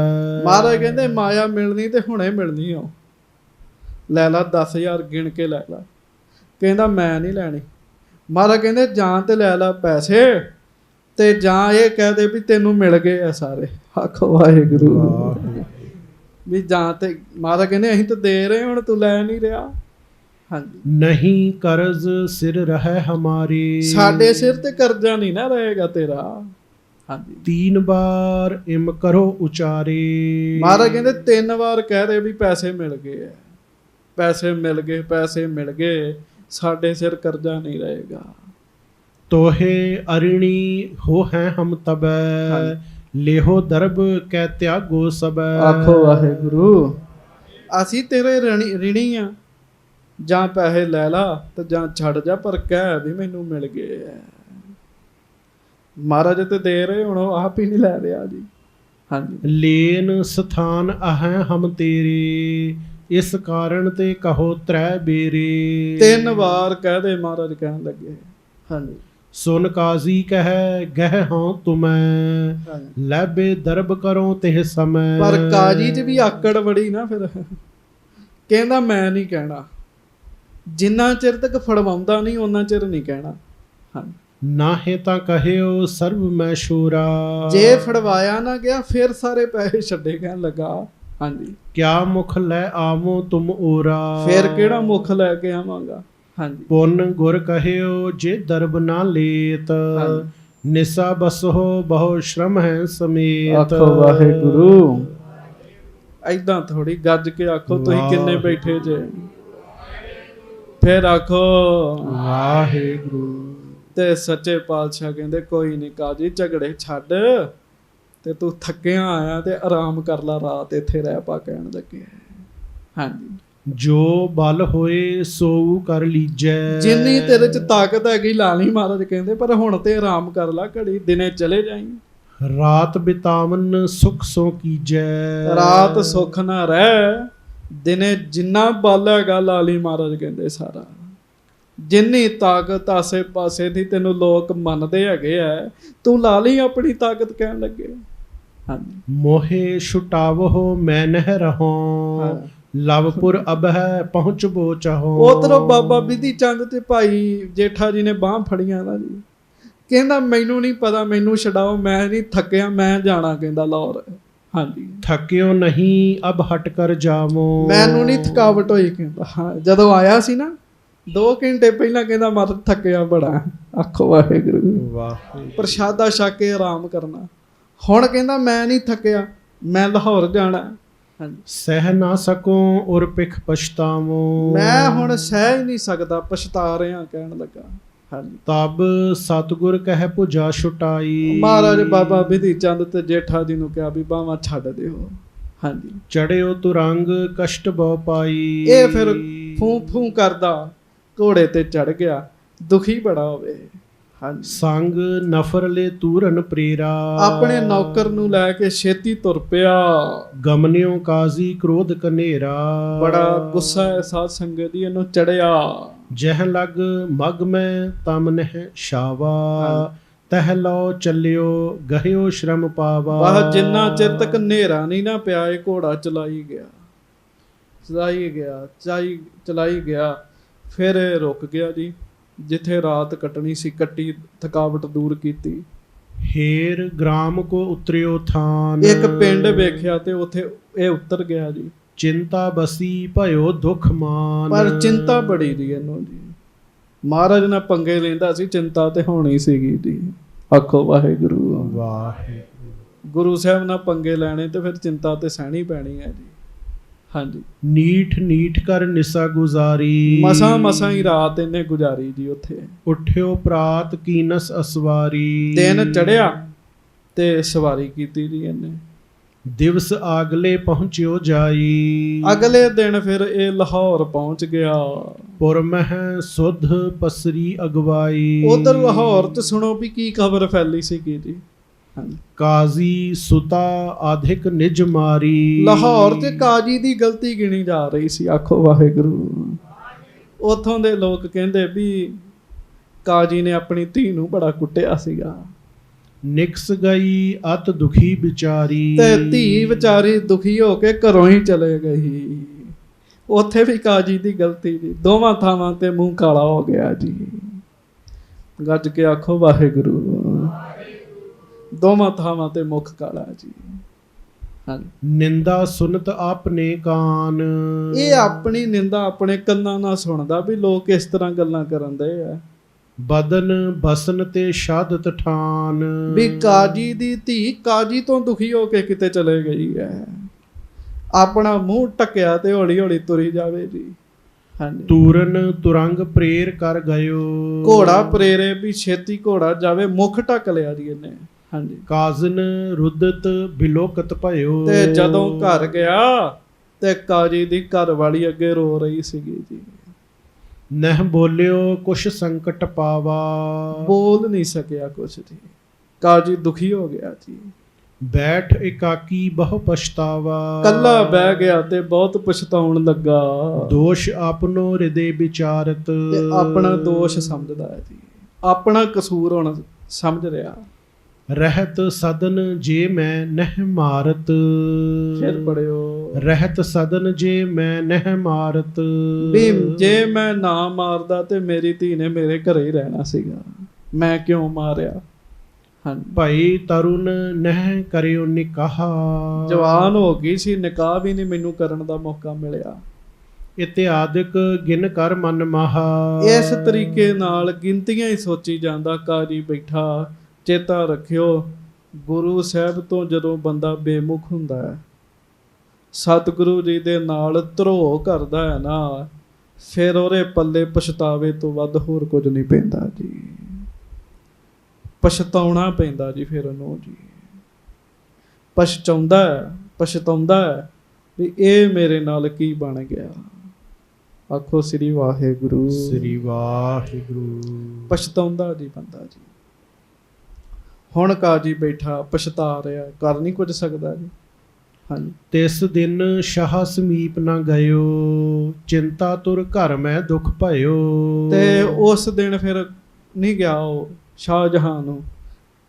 ਮਹਾਰਾਜ ਕਹਿੰਦੇ ਮਾਇਆ ਮਿਲਣੀ ਤੇ ਹੁਣੇ ਮਿਲਣੀ ਆ। ਲੈ ਲਾ 10,000 ਗਿਣ ਕੇ ਲੈ ਲਾ। ਕਹਿੰਦਾ ਮੈਂ ਨਹੀਂ ਲੈਣੀ। ਮਹਾਰਾਜ ਕਹਿੰਦੇ ਜਾਂ ਤੇ ਲੈ ਲਾ ਪੈਸੇ, ਤੇ ਜਾਂ ਇਹ ਕਹਿ ਦੇ ਵੀ ਤੈਨੂੰ ਮਿਲ ਗਏ ਆ ਸਾਰੇ। ਆਖੋ ਵਾਹਿਗੁਰੂ। ਵੀ ਜਾਂ ਤੇ ਮਹਾਰਾਜ ਕਹਿੰਦੇ ਅਸੀਂ ਤਾਂ ਦੇ ਰਹੇ, ਹੁਣ ਤੂੰ ਲੈ ਨਹੀਂ ਰਿਹਾ। ਹਾਂਜੀ। ਨਹੀਂ ਕਰਜ਼ ਸਿਰ ਰਹਿ ਹਮਾਰੀ। ਸਾਡੇ ਸਿਰ ਤੇ ਕਰਜ਼ਾ ਨਹੀਂ ਨਾ ਰਹੇਗਾ ਤੇਰਾ। ਹਾਂਜੀ। 3 ਬਾਰ ਇਮ ਕਰੋ ਉਚਾਰੇ। ਮਹਾਰਾਜ ਕਹਿੰਦੇ 3 ਵਾਰ ਕਹਿ ਦੇ ਵੀ ਪੈਸੇ ਮਿਲ ਗਏ ਆ, ਪੈਸੇ ਮਿਲ ਗਏ, ਪੈਸੇ ਮਿਲ ਗਏ, ਸਾਡੇ ਸਿਰ ਕਰਜ਼ਾ ਨਹੀਂ ਰਹੇਗਾ। ਤੋਹੇ ਅਰਿਣੀ ਹੋ ਹੈ ਹਮ ਤਬੈ। ਲੇਹੋ ਦਰਬ ਕਹਿ ਤਿਆਗੋ ਸਬੈ। ਆਖੋ ਵਾਹਿਗੁਰੂ। ਅਸੀਂ ਤੇਰੇ ਰਿਣੀ ਆ, ਜਾਂ ਪੈਸੇ ਲੈ ਲਾ ਤੇ ਜਾਂ ਛੱਡ ਜਾ, ਪਰ ਕਹਿ ਵੀ ਮੈਨੂੰ ਮਿਲ ਗਏ ਆ। ਮਹਾਰਾਜ ਤੇ ਦੇ ਰਹੇ, ਹੁਣ ਉਹ ਆਪ ਹੀ ਨਹੀਂ ਲੈ ਰਿਹਾ ਜੀ। ਹਾਂਜੀ। ਲੇਨ ਸਥਾਨ ਆਹੈ ਹਮ ਤੇਰੇ। ਇਸ ਕਾਰਨ ਤੇ ਕਹੋ ਤ੍ਰੈ ਬੇਰੇ। 3 ਵਾਰ ਕਹਿ ਦੇ, ਮਹਾਰਾਜ ਕਹਿਣ ਲੱਗੇ। ਹਾਂਜੀ। ਸੁਨ ਕਾਜ਼ੀ ਕਹਿ ਗਹਿ ਹਾਂ ਤੁਮੈ। ਲੈਬੇ ਦਰਬ ਕਰੋ ਤੇ ਸਮੈ। ਪਰ ਕਾਜੀ 'ਚ ਵੀ ਆਕੜ ਬੜੀ ਨਾ, ਫਿਰ ਕਹਿੰਦਾ ਮੈਂ ਨਹੀਂ ਕਹਿਣਾ। ਜਿੰਨਾ ਚਿਰ ਤੱਕ ਫੜਵਾਉਂਦਾ ਨਹੀਂ ਉਹਨਾਂ ਚਿਰ ਨਹੀਂ ਕਹਿਣਾ। ਹਾਂਜੀ। ਨਾਹੇ ਤਾਂ ਕਹਿਓ ਸਰਬ ਮੈਂ ਸ਼ੂਰਾ। ਜੇ ਫੜਵਾਇਆ ਨਾ ਗਿਆ ਫਿਰ ਸਾਰੇ ਪੈਸੇ ਛੱਡੇ। ਕਹਿਣ ਲੱਗਾ ਹਾਂਜੀ। ਕਿਆ ਮੁਖ ਲੈ ਆਵੋ ਤੁਮ ਓਰਾ। ਫਿਰ ਕਿਹੜਾ ਮੁਖ ਲੈ ਕੇ ਆਵਾਂਗਾ। ਹਾਂਜੀ। ਪੁੰਨ ਗੁਰ ਕਹਿਓ ਜੇ ਦਰਬ ਨਾ ਲੇਤ। ਨਿਸਾ ਬਸੋ ਬਹੁ ਸ਼ਰਮ ਹੈ ਸਮੇਤ। ਆਖੋ ਵਾਹਿਗੁਰੂ। ਏਦਾਂ ਥੋੜੀ ਗੱਜ ਕੇ ਆਖੋ ਤੁਸੀਂ ਕਿੰਨੇ ਬੈਠੇ ਜੇ। ਫਿਰ ਆਖੋ ਵਾਹਿਗੁਰੂ। ਤੇ ਸੱਚੇ ਪਾਤਸ਼ਾਹ ਕਹਿੰਦੇ ਕੋਈ ਨਹੀਂ ਕਾਜੀ, ਝਗੜੇ ਛੱਡ ਤੇ ਤੂੰ ਥੱਕਿਆ ਆਇਆ ਤੇ ਆਰਾਮ ਕਰ ਲਾ, ਰਾਤ ਇੱਥੇ ਰਹਿ ਪਾ। ਕਹਿਣ ਲੱਗੇ ਹਾਂਜੀ। ਜੋ ਬਲ ਹੋਏ ਸੋ ਕਰ ਲੀਜੈ। ਜਿੰਨੀ ਤੇਰੇ ਚ ਤਾਕਤ ਹੈਗੀ ਲਾ ਲਈ। ਮਹਾਰਾਜ ਕਹਿੰਦੇ ਪਰ ਹੁਣ ਤੇ ਆਰਾਮ ਕਰ ਲਾ ਘੜੀ, ਦਿਨੇ ਚਲੇ ਜਾਈਂ। ਰਾਤ ਬਿਤਾਵਨ ਸੁਖ ਸੋ ਕੀਜੈ। ਰਾਤ ਸੁੱਖ ਨਾ ਰਹਿ, ਦਿਨੇ ਜਿੰਨਾ ਬਲ ਹੈਗਾ ਲਾ ਲਈ। ਮਹਾਰਾਜ ਕਹਿੰਦੇ ਸਾਰਾ, ਜਿੰਨੀ ਤਾਕਤ ਆਸੇ ਪਾਸੇ ਦੀ ਤੈਨੂੰ ਲੋਕ ਮੰਨਦੇ ਹੈਗੇ ਆ, ਤੂੰ ਲਾ ਲਈ ਆਪਣੀ ਤਾਕਤ। ਕਹਿਣ ਲੱਗੇ ਹਾਂਜੀ। ਮੋਹੇ ਛੁਟਾਵੋ ਮੈਂ ਨਹਿ ਰਹੋ। ਲਵਪੁਰ ਅਬ ਹੈ ਪਹੁੰਚਬੋ ਚਾਹੋ। ਉਧਰੋਂ ਬਾਬਾ ਬਿਧੀ ਚੰਦ ਤੇ ਭਾਈ ਜੇਠਾ ਜੀ ਨੇ ਬਾਂਹ ਫੜੀਆਂ ਨਾ ਜੀ। ਕਹਿੰਦਾ ਮੈਨੂੰ ਨਹੀਂ ਪਤਾ, ਮੈਨੂੰ ਛਡਾਓ, ਮੈਂ ਨਹੀਂ ਥੱਕਿਆ, ਮੈਂ ਜਾਣਾ। ਕਹਿੰਦਾ ਲਾਹੌਰ। ਹਾਂਜੀ। ਥੱਕਿਓ ਨਹੀਂ ਅਬ ਹਟ ਕਰ ਜਾਵੋ। ਮੈਨੂੰ ਨਹੀਂ ਥਕਾਵਟ ਹੋਈ। ਕਹਿੰਦਾ ਹਾਂ, ਜਦੋਂ ਆਇਆ ਸੀ ਨਾ 2 ਘੰਟੇ ਪਹਿਲਾਂ ਕਹਿੰਦਾ ਮਰ ਥੱਕਿਆ ਬੜਾ। ਆਖੋ ਵਾਹਿਗੁਰੂ। ਵਾਹਿਗੁਰੂ। ਪ੍ਰਸ਼ਾਦਾ ਛਕ ਕੇ ਆਰਾਮ ਕਰਨਾ। ਹੁਣ ਕਹਿੰਦਾ ਮੈਂ ਨਹੀਂ ਥੱਕਿਆ, ਮੈਂ ਲਾਹੌਰ ਜਾਣਾ। ਸਹਿ ਨਾ ਸਕੋ ਔਰ ਪਿਖ ਪਛਤਾਵੋ। ਮੈਂ ਹੁਣ ਸਹਿ ਹੀ ਨਹੀਂ ਸਕਦਾ, ਪਛਤਾ ਰਿਹਾ। ਕਹਿਣ ਲੱਗਾ ਹਾਂਜੀ। ਤਬ ਸਤਿਗੁਰ ਕਹਿ ਭੁਜਾ ਛੁਟਾਈ। ਮਹਾਰਾਜ ਬਾਬਾ ਬਿਧੀ ਚੰਦ ਤੇ ਜੇਠਾ ਜੀ ਨੂੰ ਕਿਹਾ ਵੀ ਬਾਹਾਂ ਛੱਡ ਦਿਓ। ਹਾਂਜੀ। ਚੜਿਓ ਤੁਰੰਗ ਕਸ਼ਟ ਬਹੁ ਪਾਈ। ਇਹ ਫਿਰ ਫੂੰ ਫੂੰ ਕਰਦਾ ਘੋੜੇ ਤੇ ਚੜ ਗਿਆ, ਦੁਖੀ ਬੜਾ ਹੋਵੇ। ਹਾਂਜੀ। ਸੰਗ ਨਫਰ ਲੈ ਤੂਰਨ ਪ੍ਰੇਰਾ, ਆਪਣੇ ਨੌਕਰ ਨੂੰ ਲੈ ਕੇ ਛੇਤੀ ਤੁਰ ਪਿਆ। ਗਮਨਿਓ ਕਾਜ਼ੀ ਕ੍ਰੋਧ ਕਨੇਰਾ, ਬੜਾ ਗੁੱਸਾ ਹੈ ਸਾਧ ਸੰਗਤ ਦੀ ਇਹਨੂੰ ਚੜਿਆ। ਜਹ ਲਗ ਮਗ ਮੈਂ ਤਮ ਨਹਿ ਸ਼ਾਵਾ, ਹਾਂਜੀ। ਤਹ ਲਓ ਚੱਲਿਓ ਗਹਿਓ ਸ਼ਰਮ ਪਾਵਾ। ਵਾਹ ਜਿੰਨਾ ਚਿਰ ਤੱਕ ਹਨੇਰਾ ਨਹੀਂ ਨਾ ਪਿਆ ਇਹ ਘੋੜਾ ਚਲਾਈ ਗਿਆ, ਚਲਾਈ ਗਿਆ। ਫਿਰ ਇਹ ਰੁਕ ਗਿਆ ਜੀ, ਜਿੱਥੇ ਰਾਤ ਕੱਟਣੀ ਸੀ ਕੱਟੀ, ਥਕਾਵਟ ਦੂਰ ਕੀਤੀ। ਹੇਰ ਗ੍ਰਾਮ ਕੋ ਉਤਰਿਓ ਥਾਨ, ਇੱਕ ਪਿੰਡ ਵੇਖਿਆ ਤੇ ਉੱਥੇ ਇਹ ਉਤਰ ਗਿਆ ਜੀ। ਚਿੰਤਾ ਬਸੀ ਭਇਓ ਦੁਖ ਮਾਨ, ਪਰ ਚਿੰਤਾ ਬੜੀ ਦੀ ਇਹਨੂੰ ਜੀ। ਮਹਾਰਾਜ ਨਾਲ ਪੰਗੇ ਲੈਂਦਾ ਸੀ, ਚਿੰਤਾ ਤੇ ਹੋਣੀ ਸੀਗੀ ਜੀ। ਆਖੋ ਵਾਹਿਗੁਰੂ। ਵਾਹਿਗੁਰੂ। ਗੁਰੂ ਸਾਹਿਬ ਨਾਲ ਪੰਗੇ ਲੈਣੇ ਤੇ ਫਿਰ ਚਿੰਤਾ ਤੇ ਸਹਿਣੀ ਪੈਣੀ ਹੈ ਜੀ। ਹਾਂਜੀ। ਨੀਠ ਨੀਠ ਕਰ ਨਿਸਾ ਗੁਜ਼ਾਰੀ, ਮਸਾਂ ਹੀ ਰਾਤ ਇਹਨੇ ਗੁਜ਼ਾਰੀ ਜੀ ਉੱਥੇ। ਉਠਿਓ ਪ੍ਰਾਤ ਕੀਨਸ ਅਸਵਾਰੀ, ਦਿਨ ਚੜਿਆ ਤੇ ਸਵਾਰੀ ਕੀਤੀ ਜੀ ਇਹਨੇ। ਦਿਵਸ ਆਗਲੇ ਪਹੁੰਚਿਓ ਜਾਈ, ਅਗਲੇ ਦਿਨ ਫਿਰ ਇਹ ਲਾਹੌਰ ਪਹੁੰਚ ਗਿਆ। ਪੁਰ ਮਹਿ ਸੁਧ ਪਸਰੀ ਅਗਵਾਈ, ਉਧਰ ਲਾਹੌਰ ਤੇ ਸੁਣੋ ਵੀ ਕੀ ਖਬਰ ਫੈਲੀ ਸੀਗੀ ਜੀ। ਹਾਂਜੀ। ਕਾਜ਼ੀ ਸੁਤਾ ਆਧਿਕ ਨਿਜ ਮਾਰੀ, ਲਾਹੌਰ ਤੇ ਕਾਜੀ ਦੀ ਗਲਤੀ ਗਿਣੀ ਜਾ ਰਹੀ ਸੀ। ਆਖੋ ਵਾਹਿਗੁਰੂ। ਉਥੋਂ ਦੇ ਲੋਕ ਕਹਿੰਦੇ ਵੀ ਕਾਜੀ ਨੇ ਆਪਣੀ ਧੀ ਨੂੰ ਬੜਾ ਕੁੱਟਿਆ ਸੀਗਾ। ਨਿਕਸ ਗਈ ਅਤ ਦੁਖੀ ਵਿਚਾਰੀ, ਤੇ ਧੀ ਵਿਚਾਰੀ ਦੁਖੀ ਹੋ ਕੇ ਘਰੋਂ ਹੀ ਚਲੇ ਗਈ। ਉੱਥੇ ਵੀ ਕਾਜੀ ਦੀ ਗਲਤੀ ਜੀ। ਦੋਵਾਂ ਥਾਵਾਂ ਤੇ ਮੂੰਹ ਕਾਲਾ ਹੋ ਗਿਆ ਜੀ। ਗੱਜ ਕੇ ਆਖੋ ਵਾਹਿਗੁਰੂ। ਦੋਵਾਂ ਥਾਵਾਂ ਤੇ ਮੁੱਖ ਕਾਲਾ ਜੀ। ਹਾਂਜੀ। ਨਿੰਦਾ ਸੁਨਤ ਆਪਨੇ ਕਾਨ, ਇਹ ਆਪਣੀ ਨਿੰਦਾ ਆਪਣੇ ਕੰਨਾਂ ਨਾਲ ਸੁਣਦਾ ਵੀ ਲੋਕ ਇਸ ਤਰ੍ਹਾਂ ਗੱਲਾਂ ਕਰਨ ਦੇ ਆ। ਬਦਨ ਬਸਨ ਤੇ ਸ਼ਾਦਤ ਠਾਨ, ਵੀ ਕਾਜੀ ਦੀ ਧੀ ਕਾਜੀ ਤੋਂ ਦੁਖੀ ਹੋ ਕੇ ਕਿਤੇ ਚਲੇ ਗਈ ਹੈ। ਆਪਣਾ ਮੂੰਹ ਟਕਿਆ ਤੇ ਹੌਲੀ ਹੌਲੀ ਤੁਰੀ ਜਾਵੇ ਜੀ। ਹਾਂਜੀ। ਤੂਰਨ ਤੁਰੰਗ ਪ੍ਰੇਰ ਕਰ ਗਇਓ, ਘੋੜਾ ਪ੍ਰੇਰੇ ਵੀ ਛੇਤੀ ਘੋੜਾ ਜਾਵੇ। ਮੁੱਖ ਢੱਕ ਲਿਆ ਜੀ ਇਹਨੇ। ਹਾਂਜੀ। ਕਾਜ਼ਨ ਰੁਦਤ ਬਿਲੋਕਤ ਭਇਓ, ਤੇ ਜਦੋਂ ਘਰ ਗਿਆ ਤੇ ਕਾਜੀ ਦੀ ਘਰ ਵਾਲੀ ਅੱਗੇ ਰੋ ਰਹੀ ਸੀਗੀ ਜੀ। ਨਹਿ ਬੋਲਿਓ ਕੁਛ ਸੰਕਟ ਪਾਵਾ, ਬੋਲ ਨਹੀਂ ਸਕਿਆ ਕੁਛ ਜੀ। ਕਾਜੀ ਦੁਖੀ ਹੋ ਗਿਆ ਜੀ। ਬੈਠ ਇਕਾਕੀ ਬਹੁ ਪਛਤਾਵਾ, ਕੱਲਾ ਬਹਿ ਗਿਆ ਤੇ ਬਹੁਤ ਪਛਤਾਉਣ ਲੱਗਾ। ਦੋਸ਼ ਆਪਨੋ ਹਿਰਦੇ ਵਿਚਾਰਤ, ਤੇ ਆਪਣਾ ਦੋਸ਼ ਸਮਝਦਾ ਹੈ ਜੀ। ਆਪਣਾ ਕਸੂਰ ਹੁਣ ਸਮਝ ਰਿਹਾ। ਰਹਿਤ ਸਦਨ ਜੇ ਮੈਂ ਨਹਿ ਮਾਰਤ, ਫਿਰ ਪੜਿਓ। ਰਹਿਤ ਸਦਨ ਜੇ ਮੈਂ ਨਹਿ ਮਾਰਤ, ਵੀ ਜੇ ਮੈਂ ਨਾ ਮਾਰਦਾ ਤੇ ਮੇਰੀ ਧੀ ਨੇ ਮੇਰੇ ਘਰੇ ਹੀ ਰਹਿਣਾ ਸੀਗਾ। ਮੈਂ ਕਿਉਂ ਮਾਰਿਆ। ਹਾਂਜੀ। ਭਾਈ ਤਰੁਣ ਨਹਿ ਕਰਿਓ ਨਿਕਾਹ, ਜਵਾਨ ਹੋ ਗਈ ਸੀ, ਨਿਕਾਹ ਵੀ ਨਹੀਂ ਮੈਨੂੰ ਕਰਨ ਦਾ ਮੌਕਾ ਮਿਲਿਆ। ਇਤਿਆਦਿਕ ਗਿਨ ਕਰ ਮਨ ਮਹਾ, ਇਸ ਤਰੀਕੇ ਨਾਲ ਗਿਣਤੀਆਂ ਹੀ ਸੋਚੀ ਜਾਂਦਾ ਕਾਜੀ ਬੈਠਾ। ਚੇਤਾ ਰੱਖਿਓ, ਗੁਰੂ ਸਾਹਿਬ ਤੋਂ ਜਦੋਂ ਬੰਦਾ ਬੇਮੁਖ ਹੁੰਦਾ ਹੈ, ਸਤਿਗੁਰੂ ਜੀ ਦੇ ਨਾਲ ਧਰੋਹ ਕਰਦਾ ਹੈ ਨਾ, ਫਿਰ ਉਹਦੇ ਪੱਲੇ ਪਛਤਾਵੇ ਤੋਂ ਵੱਧ ਹੋਰ ਕੁਝ ਨਹੀਂ ਪੈਂਦਾ ਜੀ। ਪਛਤਾਉਣਾ ਪੈਂਦਾ ਜੀ ਫਿਰ ਉਹਨੂੰ ਜੀ। ਪਛਤਾਉਂਦਾ ਹੈ ਵੀ ਇਹ ਮੇਰੇ ਨਾਲ ਕੀ ਬਣ ਗਿਆ। ਆਖੋ ਸ੍ਰੀ ਵਾਹਿਗੁਰੂ। ਸ੍ਰੀ ਵਾਹਿਗੁਰੂ। ਪਛਤਾਉਂਦਾ ਜੀ ਬੰਦਾ ਜੀ। ਹੁਣ ਕਾਜੀ ਬੈਠਾ ਪਛਤਾ ਰਿਹਾ, ਕਰ ਨਹੀਂ ਕੁਝ ਸਕਦਾ ਜੀ। ਹਾਂਜੀ। ਤਿਸ ਦਿਨ ਸ਼ਾਹ ਸਮੀਪ ਨਾ ਗਇਓ, ਚਿੰਤਾ ਤੁਰ ਘਰ ਮੈਂ ਦੁਖ ਭਇਓ, ਤੇ ਉਸ ਦਿਨ ਫਿਰ ਨਹੀਂ ਗਿਆ ਉਹ ਸ਼ਾਹਜਹਾਂ ਨੂੰ।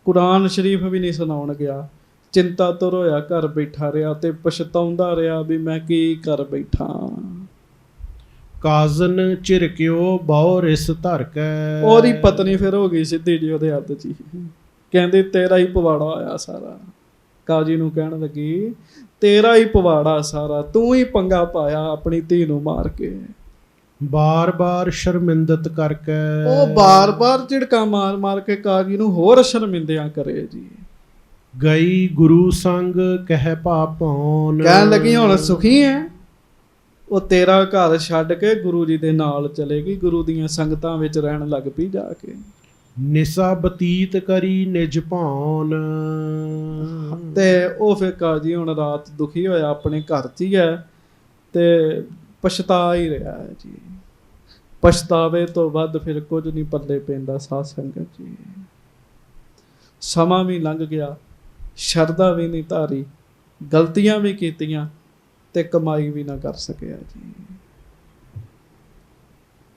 ਕੁਰਾਨ ਸ਼ਰੀਫ ਵੀ ਨਹੀਂ ਸੁਣਾਉਣ ਗਿਆ। ਚਿੰਤਾ ਤੁਰ ਹੋਇਆ ਘਰ ਬੈਠਾ ਰਿਹਾ ਤੇ ਪਛਤਾਉਂਦਾ ਰਿਹਾ ਵੀ ਮੈਂ ਕੀ ਕਰ ਬੈਠਾ। ਕਾਜ਼ਨ ਝਿਰਕਿਓ ਬਹੁ ਰਿਸ ਧਰ ਕੈ, ਉਹਦੀ ਪਤਨੀ ਫਿਰ ਹੋ ਗਈ ਸਿੱਧੀ ਜੀ ਉਹਦੇ ਹੱਥ 'ਚ ਹੀ। ਕਹਿੰਦੇ ਤੇਰਾ ਹੀ ਪਵਾੜਾ ਹੋਇਆ ਸਾਰਾ। ਕਾਜੀ ਨੂੰ ਕਹਿਣ ਲੱਗੀ ਤੇਰਾ ਹੀ ਪਵਾੜਾ ਸਾਰਾ, ਤੂੰ ਹੀ ਪੰਗਾ ਪਾਇਆ ਆਪਣੀ ਧੀ ਨੂੰ ਮਾਰ ਕੇ। ਬਾਰ ਬਾਰ ਸ਼ਰਮਿੰਦਤ ਕਰਕੇ, ਉਹ ਬਾਰ ਝਿੜਕਾਂ ਮਾਰ ਮਾਰ ਕੇ ਕਾਜੀ ਨੂੰ ਹੋਰ ਸ਼ਰਮਿੰਦਿਆਂ ਕਰੇ ਜੀ। ਗਈ ਗੁਰੂ ਸੰਗ ਕਹਿ ਭਾਪੌਨ, ਕਹਿਣ ਲੱਗੀ ਹੁਣ ਸੁਖੀ ਹੈ। ਉਹ ਤੇਰਾ ਘਰ ਛੱਡ ਕੇ ਗੁਰੂ ਜੀ ਦੇ ਨਾਲ ਚਲੇਗੀ, ਗੁਰੂ ਦੀਆਂ ਸੰਗਤਾਂ ਵਿੱਚ ਰਹਿਣ ਲੱਗ ਪਈ ਜਾ ਕੇ। ਨਿਸਾ ਬਤੀਤ ਕਰੀ ਨਿਜ ਭਾਉਨ, ਤੇ ਉਹ ਫਿਰ ਕਾਜੀ ਹੁਣ ਰਾਤ ਦੁਖੀ ਹੋਇਆ ਆਪਣੇ ਘਰ 'ਚ ਹੀ ਹੈ ਤੇ ਪਛਤਾ ਹੀ ਰਿਹਾ ਹੈ ਜੀ। ਪਛਤਾਵੇ ਤੋਂ ਵੱਧ ਫਿਰ ਕੁਝ ਨਹੀਂ ਪੱਲੇ ਪੈਂਦਾ। ਸਾਧ ਸੰਗਤ ਜੀ, ਸਮਾਂ ਵੀ ਲੰਘ ਗਿਆ, ਸ਼ਰਧਾ ਵੀ ਨਹੀਂ ਧਾਰੀ, ਗਲਤੀਆਂ ਵੀ ਕੀਤੀਆਂ ਤੇ ਕਮਾਈ ਵੀ ਨਾ ਕਰ ਸਕਿਆ ਜੀ।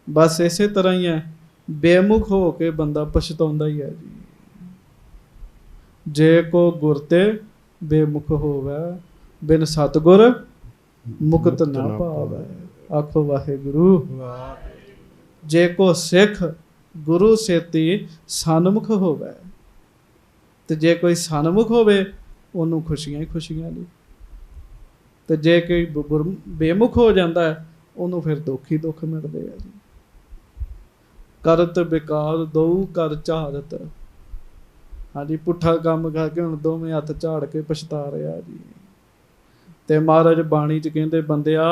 ਬਸ ਇਸੇ ਤਰ੍ਹਾਂ ਹੀ ਹੈ, ਬੇਮੁਖ ਹੋ ਕੇ ਬੰਦਾ ਪਛਤਾਉਂਦਾ ਹੀ ਹੈ ਜੀ। ਜੇ ਕੋ ਗੁਰ ਤੇ ਬੇਮੁਖ ਹੋਵੇ, ਬਿਨ ਸਤਿਗੁਰ ਮੁਕਤ ਨਾ ਪਾਵੇ। ਆਖੋ ਵਾਹਿਗੁਰੂ। ਜੇ ਕੋ ਸਿੱਖ ਗੁਰੂ ਸੇਤੀ ਸਨਮੁਖ ਹੋਵੇ, ਤੇ ਜੇ ਕੋਈ ਸਨਮੁਖ ਹੋਵੇ ਉਹਨੂੰ ਖੁਸ਼ੀਆਂ ਹੀ ਖੁਸ਼ੀਆਂ ਨੇ, ਤੇ ਜੇ ਕੋਈ ਬੇਮੁਖ ਹੋ ਜਾਂਦਾ ਹੈ ਉਹਨੂੰ ਫਿਰ ਦੁੱਖ ਹੀ ਦੁੱਖ ਮਿਲਦੇ ਆ ਜੀ। ਕਰਤ ਬਿਕਾਰ ਦਊ ਕਰ ਝਾੜਤ। ਹਾਂਜੀ, ਪੁੱਠਾ ਕੰਮ ਕਰਕੇ ਹੁਣ ਦੋਵੇਂ ਹੱਥ ਝਾੜ ਕੇ ਪਛਤਾ ਰਿਹਾ ਜੀ। ਤੇ ਮਹਾਰਾਜ ਬਾਣੀ ਚ ਕਹਿੰਦੇ, ਬੰਦਿਆ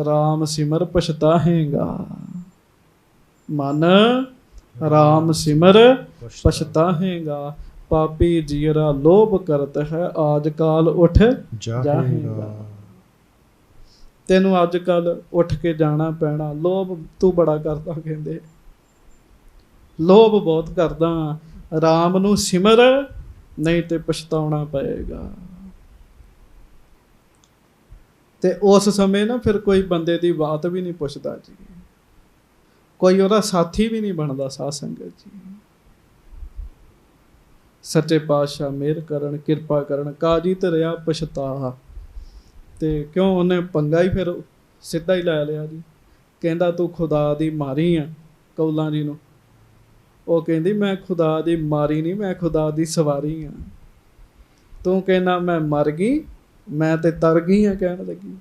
ਰਾਮ ਸਿਮਰ ਪਛਤਾਹੇਗਾ। ਮਨ ਰਾਮ ਸਿਮਰ ਪਛਤਾਹੇਗਾ। ਪਾਪੀ ਜੀਰਾ ਲੋਭ ਕਰਤ ਹੈ, ਆਜ ਕਾਲ ਉਠ ਜਾਹੇਗਾ। ਤੈਨੂੰ ਅੱਜ ਕੱਲ ਉੱਠ ਕੇ ਜਾਣਾ ਪੈਣਾ। ਲੋਭ ਤੂੰ ਬੜਾ ਕਰਦਾ, ਕਹਿੰਦੇ ਲੋਭ ਬਹੁਤ ਕਰਦਾ। ਰਾਮ ਨੂੰ ਸਿਮਰ, ਨਹੀਂ ਤੇ ਪਛਤਾਉਣਾ ਪਏਗਾ। ਤੇ ਉਸ ਸਮੇਂ ਨਾ ਫਿਰ ਕੋਈ ਬੰਦੇ ਦੀ ਬਾਤ ਵੀ ਨਹੀਂ ਪੁੱਛਦਾ ਜੀ, ਕੋਈ ਉਹਦਾ ਸਾਥੀ ਵੀ ਨਹੀਂ ਬਣਦਾ। ਸਾਧ ਸੰਗਤ ਜੀ, ਸੱਚੇ ਪਾਤਸ਼ਾਹ ਮਿਹਰ ਕਰਨ, ਕਿਰਪਾ ਕਰਨ। ਕਾਜੀ ਧਰਿਆ ਪਛਤਾ, ਤੇ ਕਿਉਂ ਉਹਨੇ ਪੰਗਾ ਹੀ ਫਿਰ ਸਿੱਧਾ ਹੀ ਲੈ ਲਿਆ ਜੀ। ਕਹਿੰਦਾ ਤੂੰ ਖੁਦਾ ਦੀ ਮਾਰੀ ਆ ਕੌਲਾਂ ਜੀ ਨੂੰ। ਉਹ ਕਹਿੰਦੀ ਮੈਂ ਖੁਦਾ ਦੀ ਮਾਰੀ ਨਹੀਂ, ਮੈਂ ਖੁਦਾ ਦੀ ਸਵਾਰੀ ਆ। ਤੂੰ ਕਹਿੰਦਾ ਮੈਂ ਮਰ ਗਈ, ਮੈਂ ਤੇ ਤਰ ਗਈ ਆ। ਕਹਿਣ ਲੱਗੀ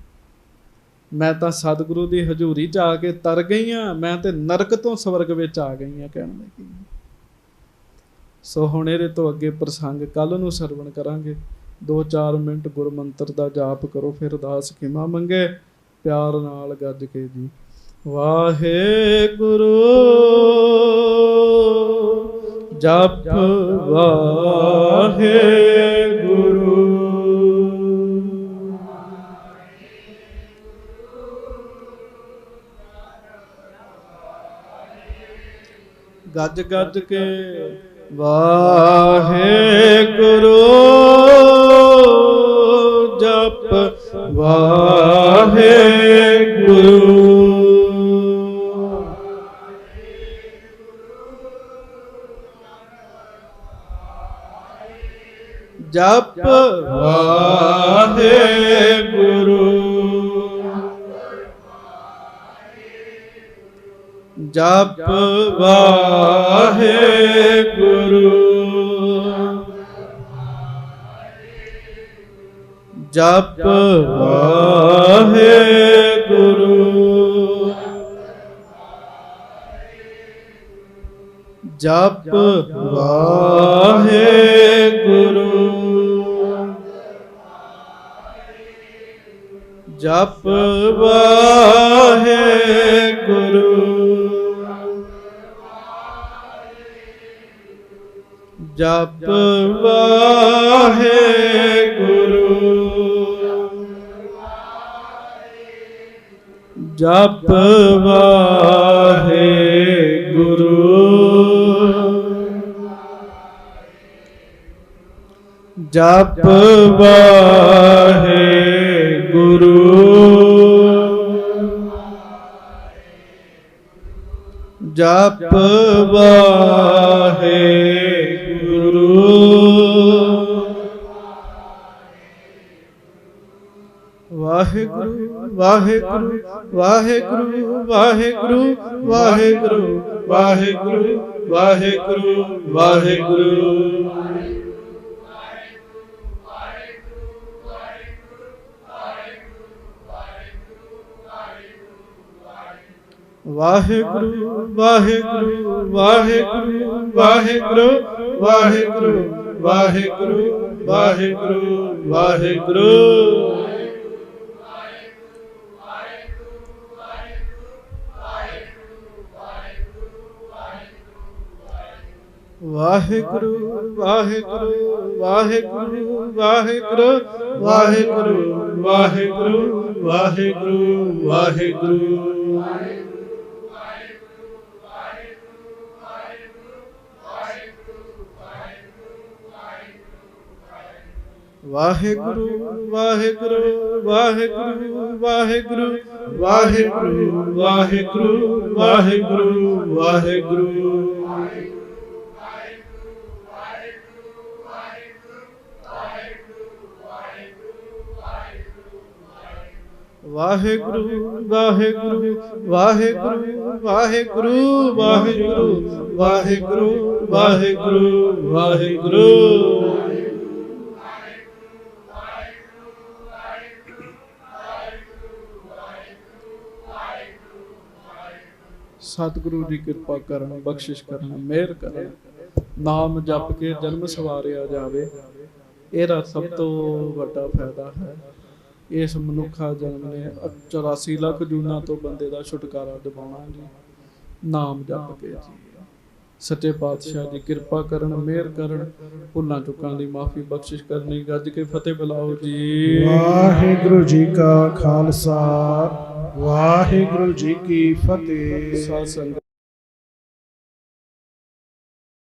ਮੈਂ ਤਾਂ ਸਤਿਗੁਰੂ ਦੀ ਹਜ਼ੂਰੀ ਚ ਆ ਕੇ ਤਰ ਗਈ ਆ, ਮੈਂ ਤੇ ਨਰਕ ਤੋਂ ਸਵਰਗ ਵਿੱਚ ਆ ਗਈ ਆ। ਕਹਿਣ ਲੱਗੀ। ਸੋ ਹੁਣ ਇਹਦੇ ਤੋਂ ਅੱਗੇ ਪ੍ਰਸੰਗ ਕੱਲ ਨੂੰ ਸਰਵਣ ਕਰਾਂਗੇ। 2-4 ਮਿੰਟ ਗੁਰ ਮੰਤਰ ਦਾ ਜਾਪ ਕਰੋ, ਫਿਰ ਅਰਦਾਸ ਖਿਮਾ ਮੰਗੇ ਪਿਆਰ ਨਾਲ ਗੱਜ ਕੇ ਜੀ। ਵਾਹਿਗੁਰੂ ਜਪ ਵਾਹਿਗੁਰੂ। ਗੱਜ ਗੱਜ ਕੇ ਵਾਹਿਗੁਰੂ ਜਪ ਵਾਹਿਗੁਰੂ। ਜਪ ਵਾਹਿਗੁਰੂ। ਜਪ ਵਾਹਿਗੁਰੂ। ਜਪ ਵਾਹਿਗੁਰੂ। ਜਪ ਵਾਹਿਗੁਰੂ। ਜਪ ਵਾਹਿਗੁਰੂ। ਜਪ ਵਾਹਿਗੁਰੂ। ਜਪ ਵਾਹਿਗੁਰੂ। ਜਪ ਵਾਹਿਗੁਰੂ। ਜਪ ਵਾਹਿਗੁਰੂ। ਵਾਹਿਗੁਰੂ ਵਾਹਿਗੁਰੂ ਵਾਹਿਗੁਰੂ ਵਾਹਿਗੁਰੂ ਵਾਹਿਗੁਰੂ ਵਾਹਿਗੁਰੂ ਵਾਹਿਗੁਰੂ ਵਾਹਿਗੁਰੂ। ਵਾਹਿਗੁਰੂ ਵਾਹਿਗੁਰੂ ਵਾਹਿਗੁਰੂ ਵਾਹਿਗੁਰੂ ਵਾਹਿਗੁਰੂ ਵਾਹਿਗੁਰੂ ਵਾਹਿਗੁਰੂ ਵਾਹਿਗੁਰੂ। ਵਾਹਿਗੁਰੂ ਵਾਹਿਗੁਰੂ ਵਾਹਿਗੁਰੂ ਵਾਹਿਗੁਰੂ ਵਾਹਿਗੁਰੂ ਵਾਹਿਗੁਰੂ ਵਾਹਿਗੁਰੂ ਵਾਹਿਗੁਰੂ। ਵਾਹਿਗੁਰੂ ਵਾਹਿਗੁਰੂ ਵਾਹਿਗੁਰੂ ਵਾਹਿਗੁਰੂ ਵਾਹਿਗੁਰੂ ਵਾਹਿਗੁਰੂ ਵਾਹਿਗੁਰੂ ਵਾਹਿਗੁਰੂ ਵਾਹਿਗੁਰੂ ਵਾਹਿਗੁਰੂ ਵਾਹਿਗੁਰੂ ਵਾਹਿਗੁਰੂ ਵਾਹਿਗੁਰੂ ਵਾਹਿਗੁਰੂ ਵਾਹਿਗੁਰੂ ਵਾਹਿਗੁਰੂ ਸਤਿਗੁਰੂ ਦੀ ਕਿਰਪਾ ਕਰਨ, ਬਖਸ਼ਿਸ਼ ਕਰਨ, ਮਿਹਰ ਕਰਨ, ਨਾਮ ਜਪ ਕੇ ਜਨਮ ਸਵਾਰਿਆ ਜਾਵੇ। ਇਹਦਾ ਸਭ ਤੋਂ ਵੱਡਾ ਫਾਇਦਾ ਹੈ। ਇਸ ਮਨੁੱਖਾ ਜਨਮ ਨੇ 84 ਲੱਖ ਜੂਨਾਂ ਤੋਂ ਬੰਦੇ ਦਾ ਛੁਟਕਾਰਾ ਦਿਵਾਉਣਾ ਜੀ, ਨਾਮ ਜਪ ਕੇ ਜੀ। ਸੱਚੇ ਪਾਤਸ਼ਾਹ ਦੀ ਕਿਰਪਾ ਕਰਨ, ਮਿਹਰ ਕਰਨ, ਭੁੱਲਾਂ ਚੁੱਕਾਂ ਦੀ ਮਾਫੀ ਬਖਸ਼ਿਸ਼ ਕਰਨੀ। ਗੱਜ ਕੇ ਫਤਿਹ ਬੁਲਾਓ ਜੀ। ਵਾਹਿਗੁਰੂ ਜੀ ਕਾ ਖਾਲਸਾ, ਵਾਹਿਗੁਰੂ ਜੀ ਕੀ ਫਤਿਹ। ਸਾਧ ਸੰਗਤ